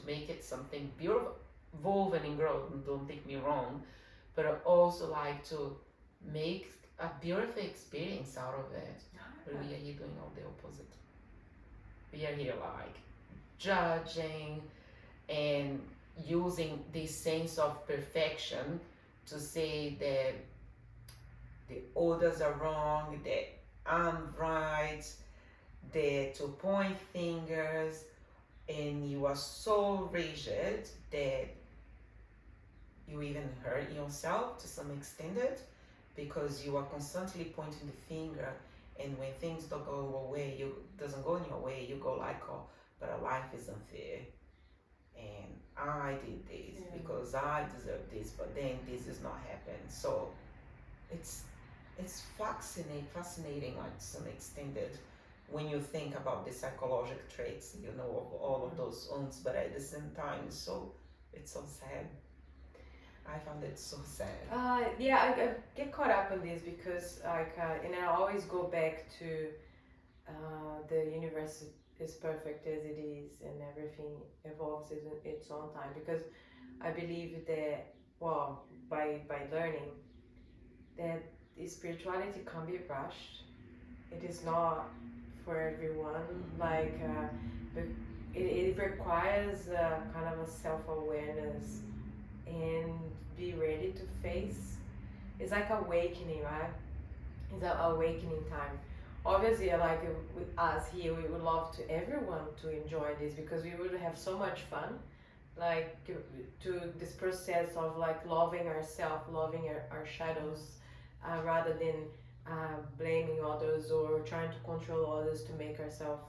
B: make it something beautiful, woven and grow, don't take me wrong, but also like to make a beautiful experience out of it. But we are here doing all the opposite. We are here like judging and using this sense of perfection to say that the others are wrong, that I'm right, that to point fingers, and you are so rigid that you even hurt yourself to some extent because you are constantly pointing the finger, and when things don't go your way, you doesn't go in your way, you go like, oh, but life is unfair and I did this because I deserve this, but then this is not happening. So it's fascinating like to some extent that when you think about the psychological traits, of all of those wounds, but at the same time, it's so sad. I found it so sad.
A: Yeah, I get caught up in this because and I always go back to the universe is perfect as it is, and everything evolves in its own time. Because I believe that, well, by learning that spirituality can be rushed. It is not for everyone. Like it requires kind of a self-awareness and be ready to face. It's like awakening, right? It's an awakening time. Obviously, like with us here, we would love to everyone to enjoy this because we would have so much fun. Like to this process of like loving ourselves, loving our shadows, rather than blaming others or trying to control others to make ourselves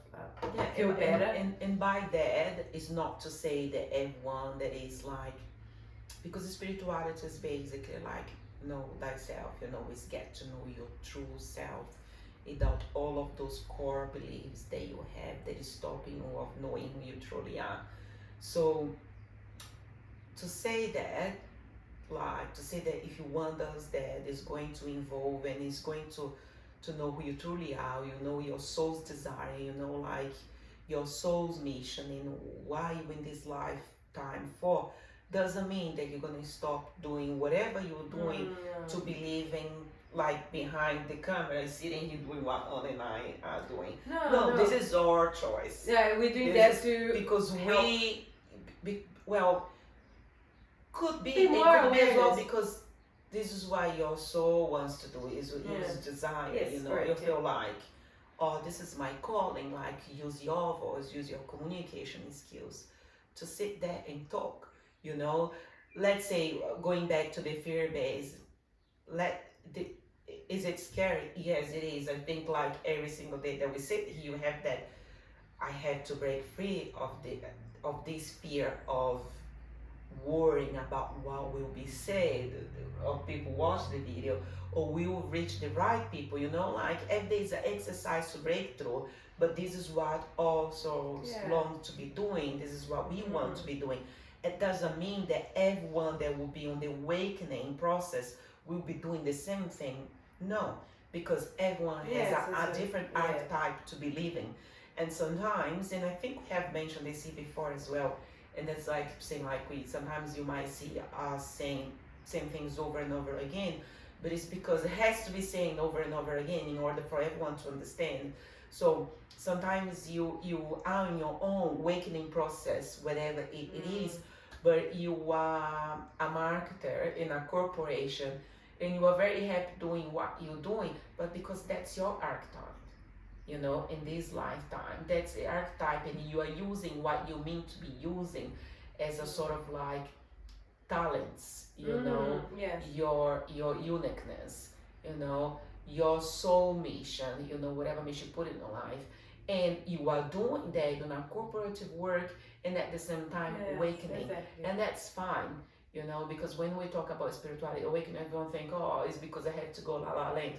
A: feel better.
B: And by that is not to say that everyone that is like, because spirituality is basically like know thyself, is get to know your true self without all of those core beliefs that you have that is stopping you of knowing who you truly are. So to say that, like to say that if you want us, that is going to involve and is going to know who you truly are, your soul's desire, like your soul's mission and why you in this lifetime for, doesn't mean that you're gonna stop doing whatever you're doing to be living like behind the camera, sitting here doing what On and I are doing. No, this is our choice.
A: Yeah, we're doing that too
B: because
A: help.
B: Well, could be
A: more
B: as well, because this is why your soul wants to do is desire.
A: Yes,
B: you feel like, oh, this is my calling. Like use your voice, use your communication skills to sit there and talk. Let's say going back to the fear base. Is it scary? Yes, it is. I think like every single day that we sit here, you have that. I have to break free of this fear of worrying about what will be said, of people watch the video, or we will reach the right people. Like every day is an exercise to break through. But this is what all souls long to be doing. This is what we want to be doing. It doesn't mean that everyone that will be on the awakening process will be doing the same thing. No, because everyone has a different archetype to be living. And sometimes, and I think we have mentioned this here before as well, and it's like saying like sometimes you might see us saying same things over and over again, but it's because it has to be saying over and over again in order for everyone to understand. So sometimes you are in your own awakening process, whatever it is, but you are a marketer in a corporation and you are very happy doing what you're doing, but because that's your archetype, you know, in this lifetime, that's the archetype, and you are using what you mean to be using as a sort of like talents, you know, your uniqueness, you know, your soul mission, you know, whatever mission you put in your life, and you are doing that in a corporative work and at the same time awakening, and that's fine, you know, because when we talk about spirituality awakening, everyone think, oh, it's because I had to go la la land.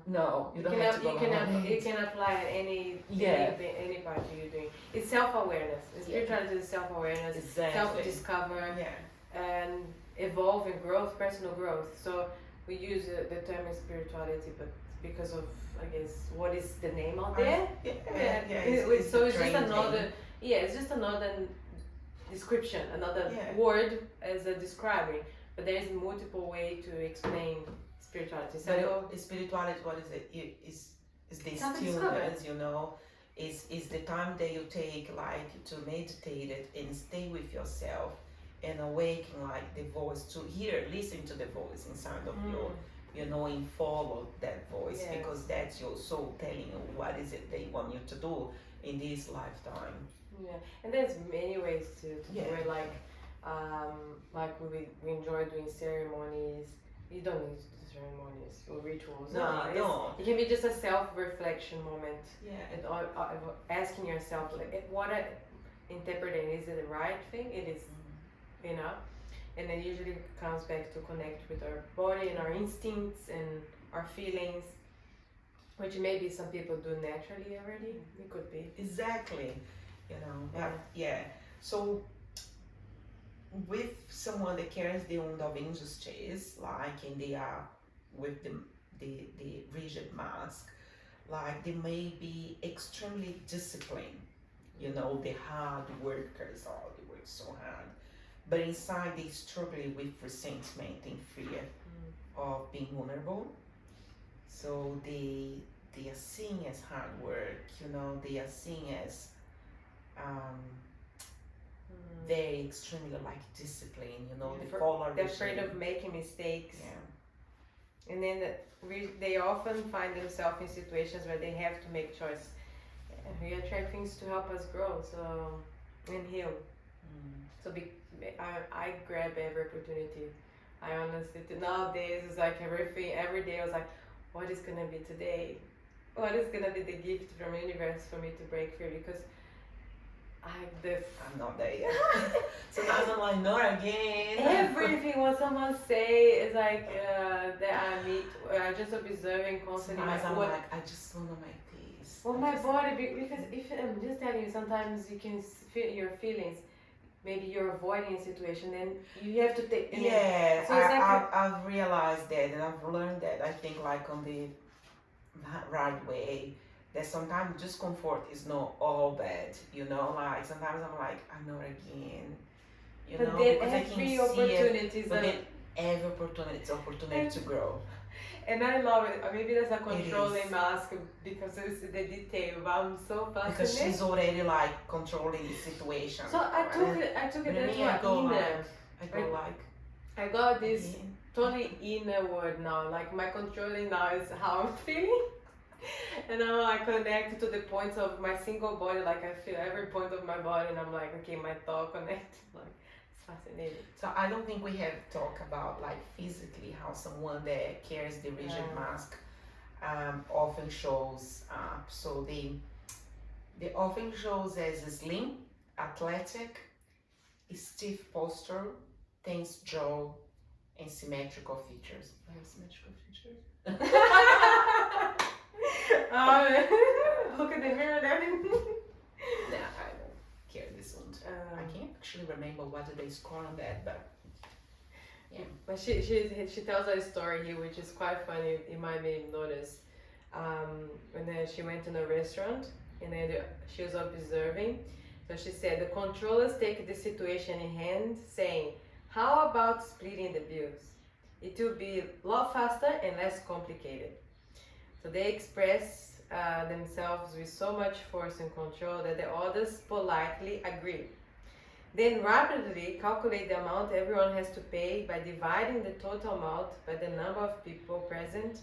B: No, you don't have to go la la land.
A: You can apply at any part you're doing. It's self-awareness. Spirituality is self-awareness, self-discover, and evolve and growth, personal growth. So we use the term spirituality, but because of, I guess, what is the name out there? So it's just another, it's just another description, another word as a describing, but there is multiple way to explain spirituality. So
B: spirituality, what is it? Is the stillness, you know, is the time that you take like to meditate it and stay with yourself and awaken like the voice, to hear, listen to the voice inside of you, you know, and follow that voice, because that's your soul telling you what is it they want you to do in this lifetime.
A: And there's many ways to do it, like we enjoy doing ceremonies. You don't need to do ceremonies or rituals.
B: No, you don't.
A: It can be just a self-reflection moment. And asking yourself, like, what I interpreting, is it the right thing? It is, you know. And it usually comes back to connect with our body and our instincts and our feelings, which maybe some people do naturally already. It could be.
B: Exactly. You know, so with someone that carries the wound of injustice, like, and they are with the rigid mask, like they may be extremely disciplined, you know, the hard workers, they work so hard, but inside they struggle with resentment and fear of being vulnerable. So they are seen as hard work, you know, they are seen as very extremely like discipline, you know,
A: they're afraid of making mistakes. And then they often find themselves in situations where they have to make choice. We attract things to help us grow, so, and heal. So I grab every opportunity. I honestly, nowadays it's like every day I was like, what is gonna be today? What is gonna be the gift from the universe for me to break free? Because
B: I'm not there yet. Sometimes I'm like, not again.
A: Everything what someone say is like that I meet. I just observing constantly.
B: Sometimes I'm like, I just wanna make peace.
A: Well, my body, because if I'm just telling you, sometimes you can feel your feelings. Maybe you're avoiding a situation, and you have to take.
B: So I've realized that, and I've learned that. I think like on the right way. That sometimes discomfort is not all bad, you know, like sometimes I'm like, I'm not again, you know, because I can see it, but then every opportunity, it's opportunity to grow.
A: And I love it. Maybe there's a controlling mask because it's the detail, but I'm so fascinated.
B: Because she's already like controlling the situation.
A: So I took it inner. I got this totally inner word now, like my controlling now is how I'm feeling. And now I connect to the points of my single body, like I feel every point of my body, and I'm like, okay, my thought connect. Like, it's fascinating.
B: So I don't think we have talked about like physically how someone that carries the rigid mask often shows up. So they often shows as a slim, athletic, stiff posture, tense jaw, and symmetrical features. I have symmetrical features.
A: Look at the mirror there.
B: Nah, I don't care this one. I can't actually remember what did they score on that, but Yeah.
A: But she tells a story here which is quite funny. You might be noticed. When she went in a restaurant and then she was observing. So she said the controllers take the situation in hand, saying, "How about splitting the bills? It will be a lot faster and less complicated." So they express themselves with so much force and control that the others politely agree. Then rapidly calculate the amount everyone has to pay by dividing the total amount by the number of people present,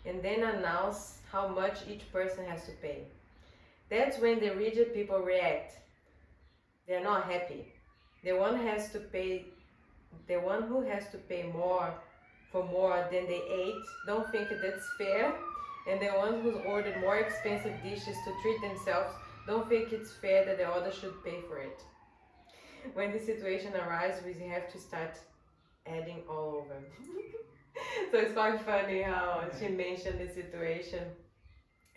A: and then announce how much each person has to pay. That's when the rigid people react. They're not happy. The one who has to pay more for more than they ate don't think that's fair, and the ones who ordered more expensive dishes to treat themselves don't think it's fair that the others should pay for it. When the situation arises, we have to start adding all over. So it's quite funny how she mentioned the situation,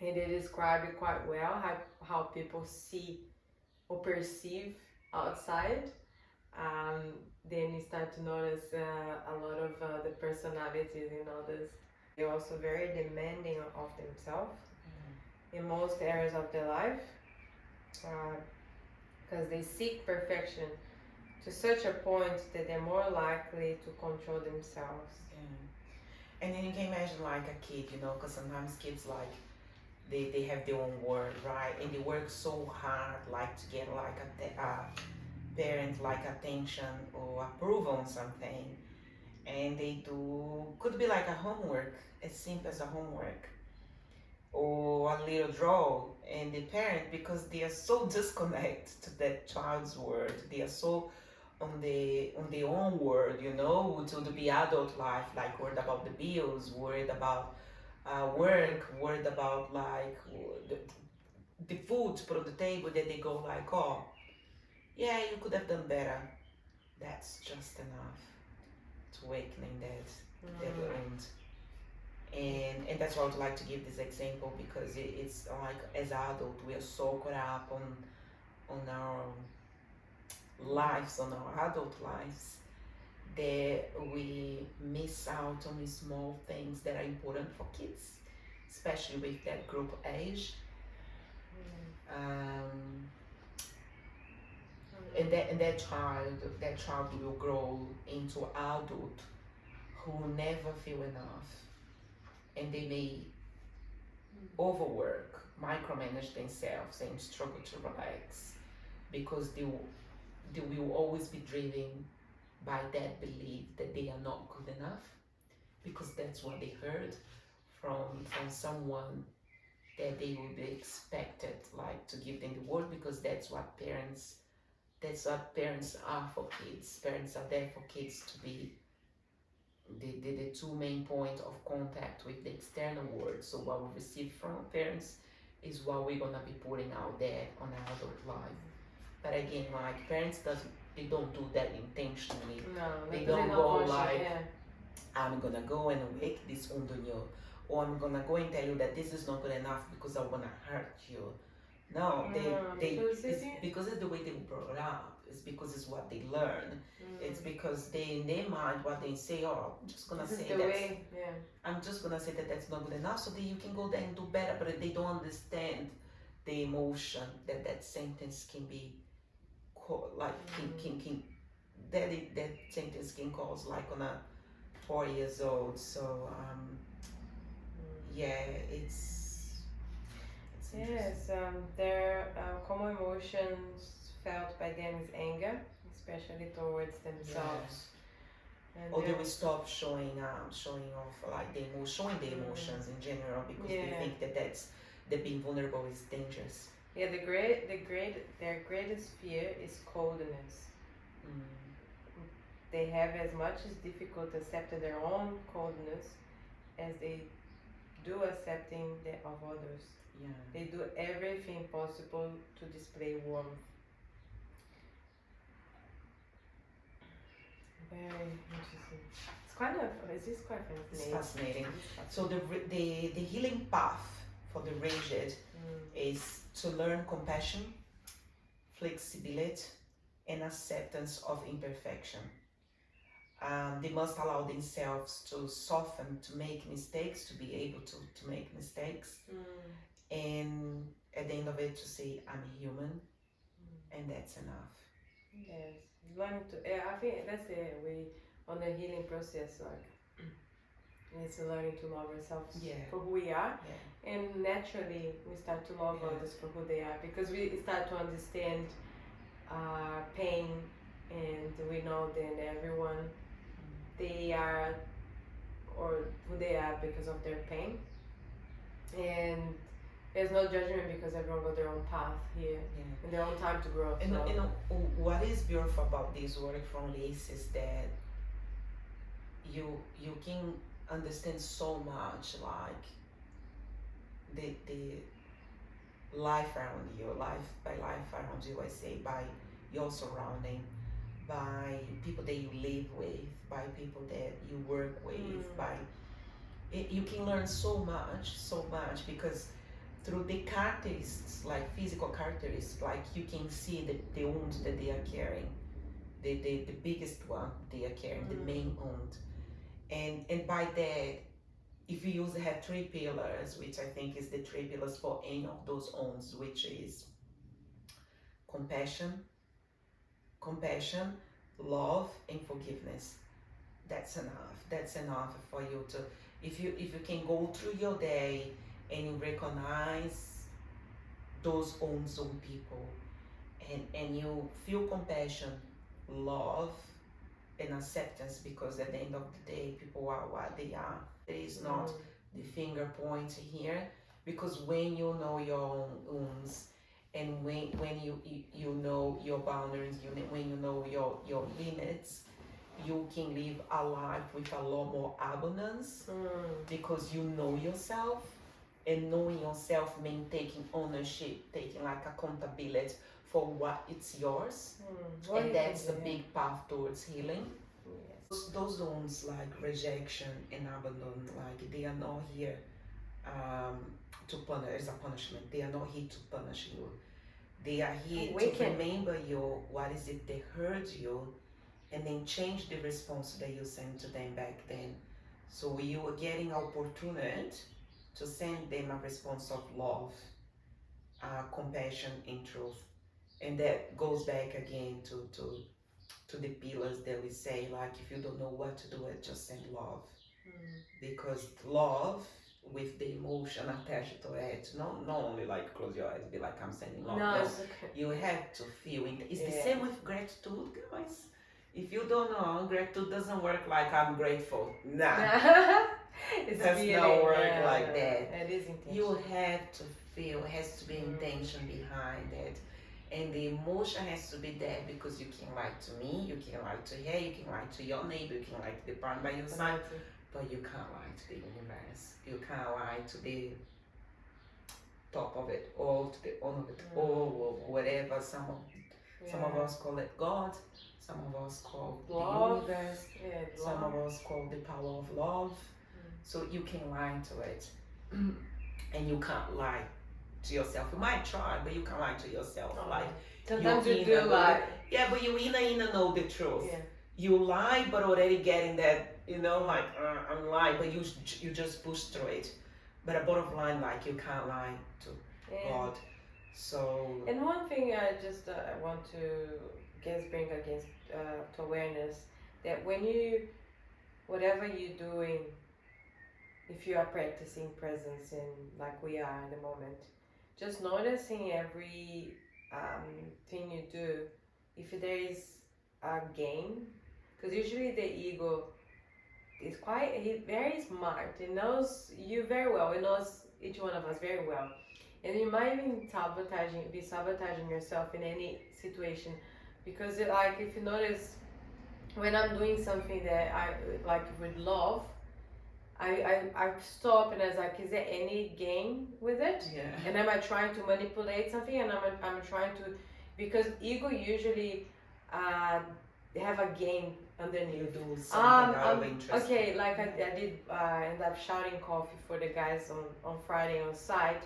A: and they describe it quite well how people see or perceive outside. Um, then you start to notice a lot of the personalities in others. They're also very demanding of themselves in most areas of their life because they seek perfection to such a point that they're more likely to control themselves.
B: Yeah. And then you can imagine like a kid, you know, because sometimes kids like they have their own world, right? And they work so hard like to get like a parent like attention or approval on something, and they do could be like a homework, as simple as a homework or a little draw, and the parent, because they are so disconnected to that child's world, they are so on their own world, you know, to the adult life, like worried about the bills, worried about work, worried about like the food to put on the table, that they go like, oh yeah, you could have done better. That's just enough to awakening that wound. And that's why I would like to give this example, because it's like as adult we are so caught up on our lives, on our adult lives, that we miss out on the small things that are important for kids, especially with that group age. And that child will grow into adult who never feel enough, and they may overwork, micromanage themselves, and struggle to relax, because they will always be driven by that belief that they are not good enough, because that's what they heard from someone, that they will be expected like to give them the word, because that's what parents are for kids. Parents are there for kids to be the two main point of contact with the external world. So what we receive from parents is what we're gonna be putting out there on our adult life. But again, like parents they don't do that intentionally.
A: No,
B: they don't go like,
A: yeah.
B: I'm gonna go and wake this wound on you, or I'm gonna go and tell you that this is not good enough because I wanna hurt you. No, it's because it's the way they were brought up. It's because it's what they learn. It's because they, in their mind, what they say, oh, I'm just gonna say that. I'm just gonna say that that's not good enough, so that you can go there and do better. But they don't understand the emotion that sentence can be, like that sentence can cause, like on a 4 years old. So yeah, it's
A: yes. Their common emotions felt by them is anger, especially towards themselves.
B: Yeah. Or they will stop showing off like showing the emotions in general, because they think that's being vulnerable is dangerous.
A: Yeah, their greatest fear is coldness. They have as much as difficult accepting their own coldness as they do accepting that of others.
B: Yeah.
A: They do everything possible to display warmth. Very interesting. This is quite fascinating.
B: It's fascinating. So the healing path for the rigid is to learn compassion, flexibility, and acceptance of imperfection. They must allow themselves to soften, to make mistakes, to be able to make mistakes. And at the end of it, to say, I'm human, and that's enough.
A: Yes, learning to. Yeah, I think that's it. We on the healing process, like it's learning to love ourselves for who we are, and naturally we start to love others for who they are because we start to understand pain, and we know then everyone they are or who they are because of their pain, and there's no judgment because everyone got their own path here and their own time to grow.
B: And what is beautiful about this work from Liz is that you can understand so much, like the life around you, life by life around you, I say, by your surrounding, by people that you live with, by people that you work with, you can learn so much because through the characteristics, like physical characteristics, like you can see the wounds that they are carrying, the biggest one they are carrying, the main wound. And by that, if you use have three pillars, which I think is the three pillars for any of those wounds, which is compassion, love, and forgiveness. That's enough. That's enough for you to, if you can go through your day and you recognize those wounds on people, and you feel compassion, love, and acceptance, because at the end of the day, people are what they are. There is not the finger point here, because when you know your own wounds, and when you know your boundaries, when you know your limits, you can live a life with a lot more abundance, because you know yourself, and knowing yourself means taking ownership, taking like accountability for what it's yours, and that's a big path towards healing. Those wounds like rejection and abandon, like they are not here to punish as a punishment. They are not here to punish you. They are here to remember you what is it that hurt you, and then change the response that you send to them back then. So you are getting opportunity to send them a response of love, compassion, and truth. And that goes back again to the pillars that we say, like, if you don't know what to do, just send love. Because love with the emotion attached to it, not only like close your eyes, be like, I'm sending love. No, okay. You have to feel it. It's the same with gratitude, guys. If you don't know, gratitude doesn't work like I'm grateful. Nah. It does not work like that. It is intention. You have to feel, it has to be intention behind it. And the emotion has to be there, because you can lie to me, you can lie to her, you can lie to your neighbor, you can lie to the partner by your side, but you can't lie to the universe. You can't lie to the top of it all, to the owner of it all, or whatever. Some of us call it God, some of us call love, the universe, some of us call the power of love. So you can lie to it, and you can't lie to yourself. You might try, but you can't lie to yourself. Like sometimes you do lie. Yeah, but you inner know the truth. Yeah. You lie, but already getting that, like I'm lying, but you just push through it. But a bottom line, like you can't lie to God. So. And one thing I just want to bring against to awareness, that whatever you're doing, if you are practicing presence, and like we are in the moment, just noticing every thing you do, if there is a gain, because usually the ego is very smart. It knows you very well. It knows each one of us very well, and you might even be sabotaging yourself in any situation, because if you notice, when I'm doing something that I like with love, I stop and I was like, is there any gain with it? Yeah. And am I trying to manipulate something? And I'm trying to, because ego usually have a gain underneath. You do something out of interest. Okay, like I did end up shouting coffee for the guys on Friday on site,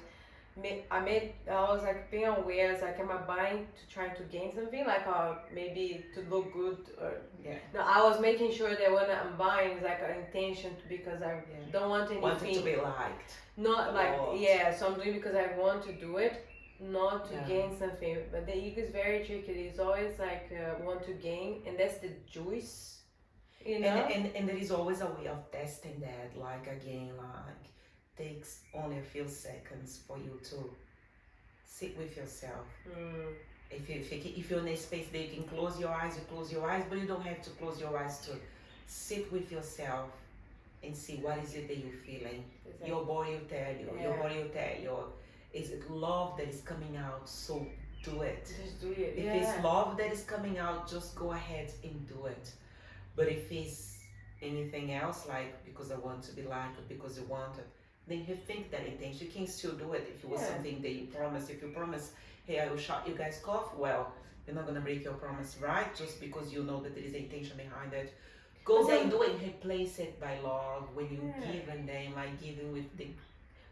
A: I was like being aware, like, am I buying to try to gain something, like, maybe to look good, or
B: Yeah.
A: no? I was making sure that when I'm buying, it's like an intention, because I don't want anything.
B: Want it to be liked.
A: Not like,
B: Loved.
A: yeah. So I'm doing because I want to do it, not to
B: Yeah.
A: gain something. But the ego is very tricky. It's always like want to gain, and that's the juice, you know.
B: And there is always a way of testing that. Like again, like takes only a few seconds for you to sit with yourself. If you're in a space that you can close your eyes, you close your eyes, but you don't have to close your eyes to sit with yourself and see what is it that you're feeling. Exactly. Your body will tell you. Yeah. Your body will tell you. Is it love that is coming out? So do it.
A: Just do it.
B: If it's love that is coming out, just go ahead and do it. But if it's anything else, like because I want to be liked or because you want it, then you think that intention. You can still do it if it was something that you promise. If you promise, hey, I will shut you guys off, well, you're not gonna break your promise, right? Just because you know that there is intention behind it. Go there and do it and replace it by love when you give and then like giving with the.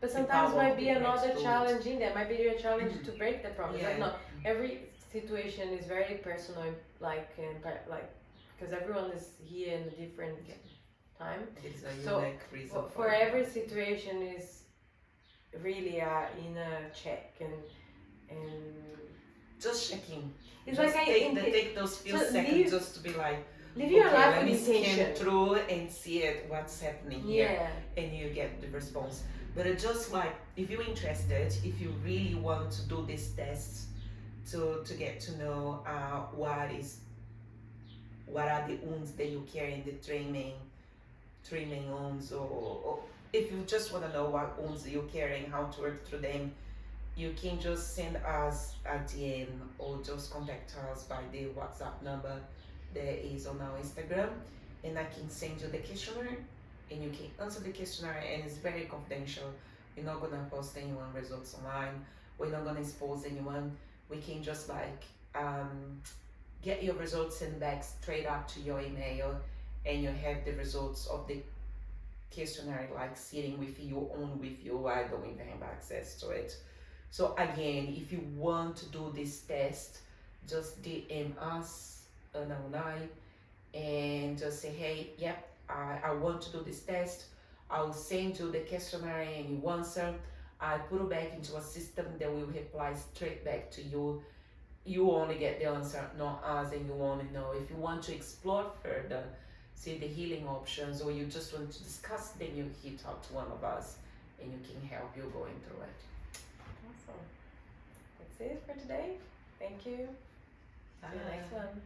A: But sometimes might be another challenge in there. Might be a challenge to break the promise. Like, no, every situation is very personal, like because everyone is here in a different time.
B: It's a unique reason.
A: For every situation is really a inner check and
B: just checking.
A: It's
B: just
A: like
B: take those few seconds just to be like.
A: Live your life
B: let
A: with
B: me
A: intention.
B: Scan through and see it, what's happening here, and you get the response. But it's just like if you're interested, if you really want to do this test to get to know what are the wounds that you carry in the training wounds, or if you just want to know what wounds you're carrying, how to work through them, you can just send us a DM or just contact us by the WhatsApp number that is on our Instagram, and I can send you the questionnaire and you can answer the questionnaire, and it's very confidential. We're not gonna post anyone results online, we're not gonna expose anyone. We can just like get your results sent back straight up to your email, and you have the results of the questionnaire like sitting with you, on with you. I don't even have access to it. So again, if you want to do this test, just DM us, Anna and I, and just say, hey, yep, I want to do this test. I'll send you the questionnaire and you answer. I put it back into a system that will reply straight back to you. You only get the answer, not us, and you only know. If you want to explore further, see the healing options, or you just want to discuss, then you hit out to one of us and you can help you going through it.
A: Awesome. That's it for today. Thank you. See you next one.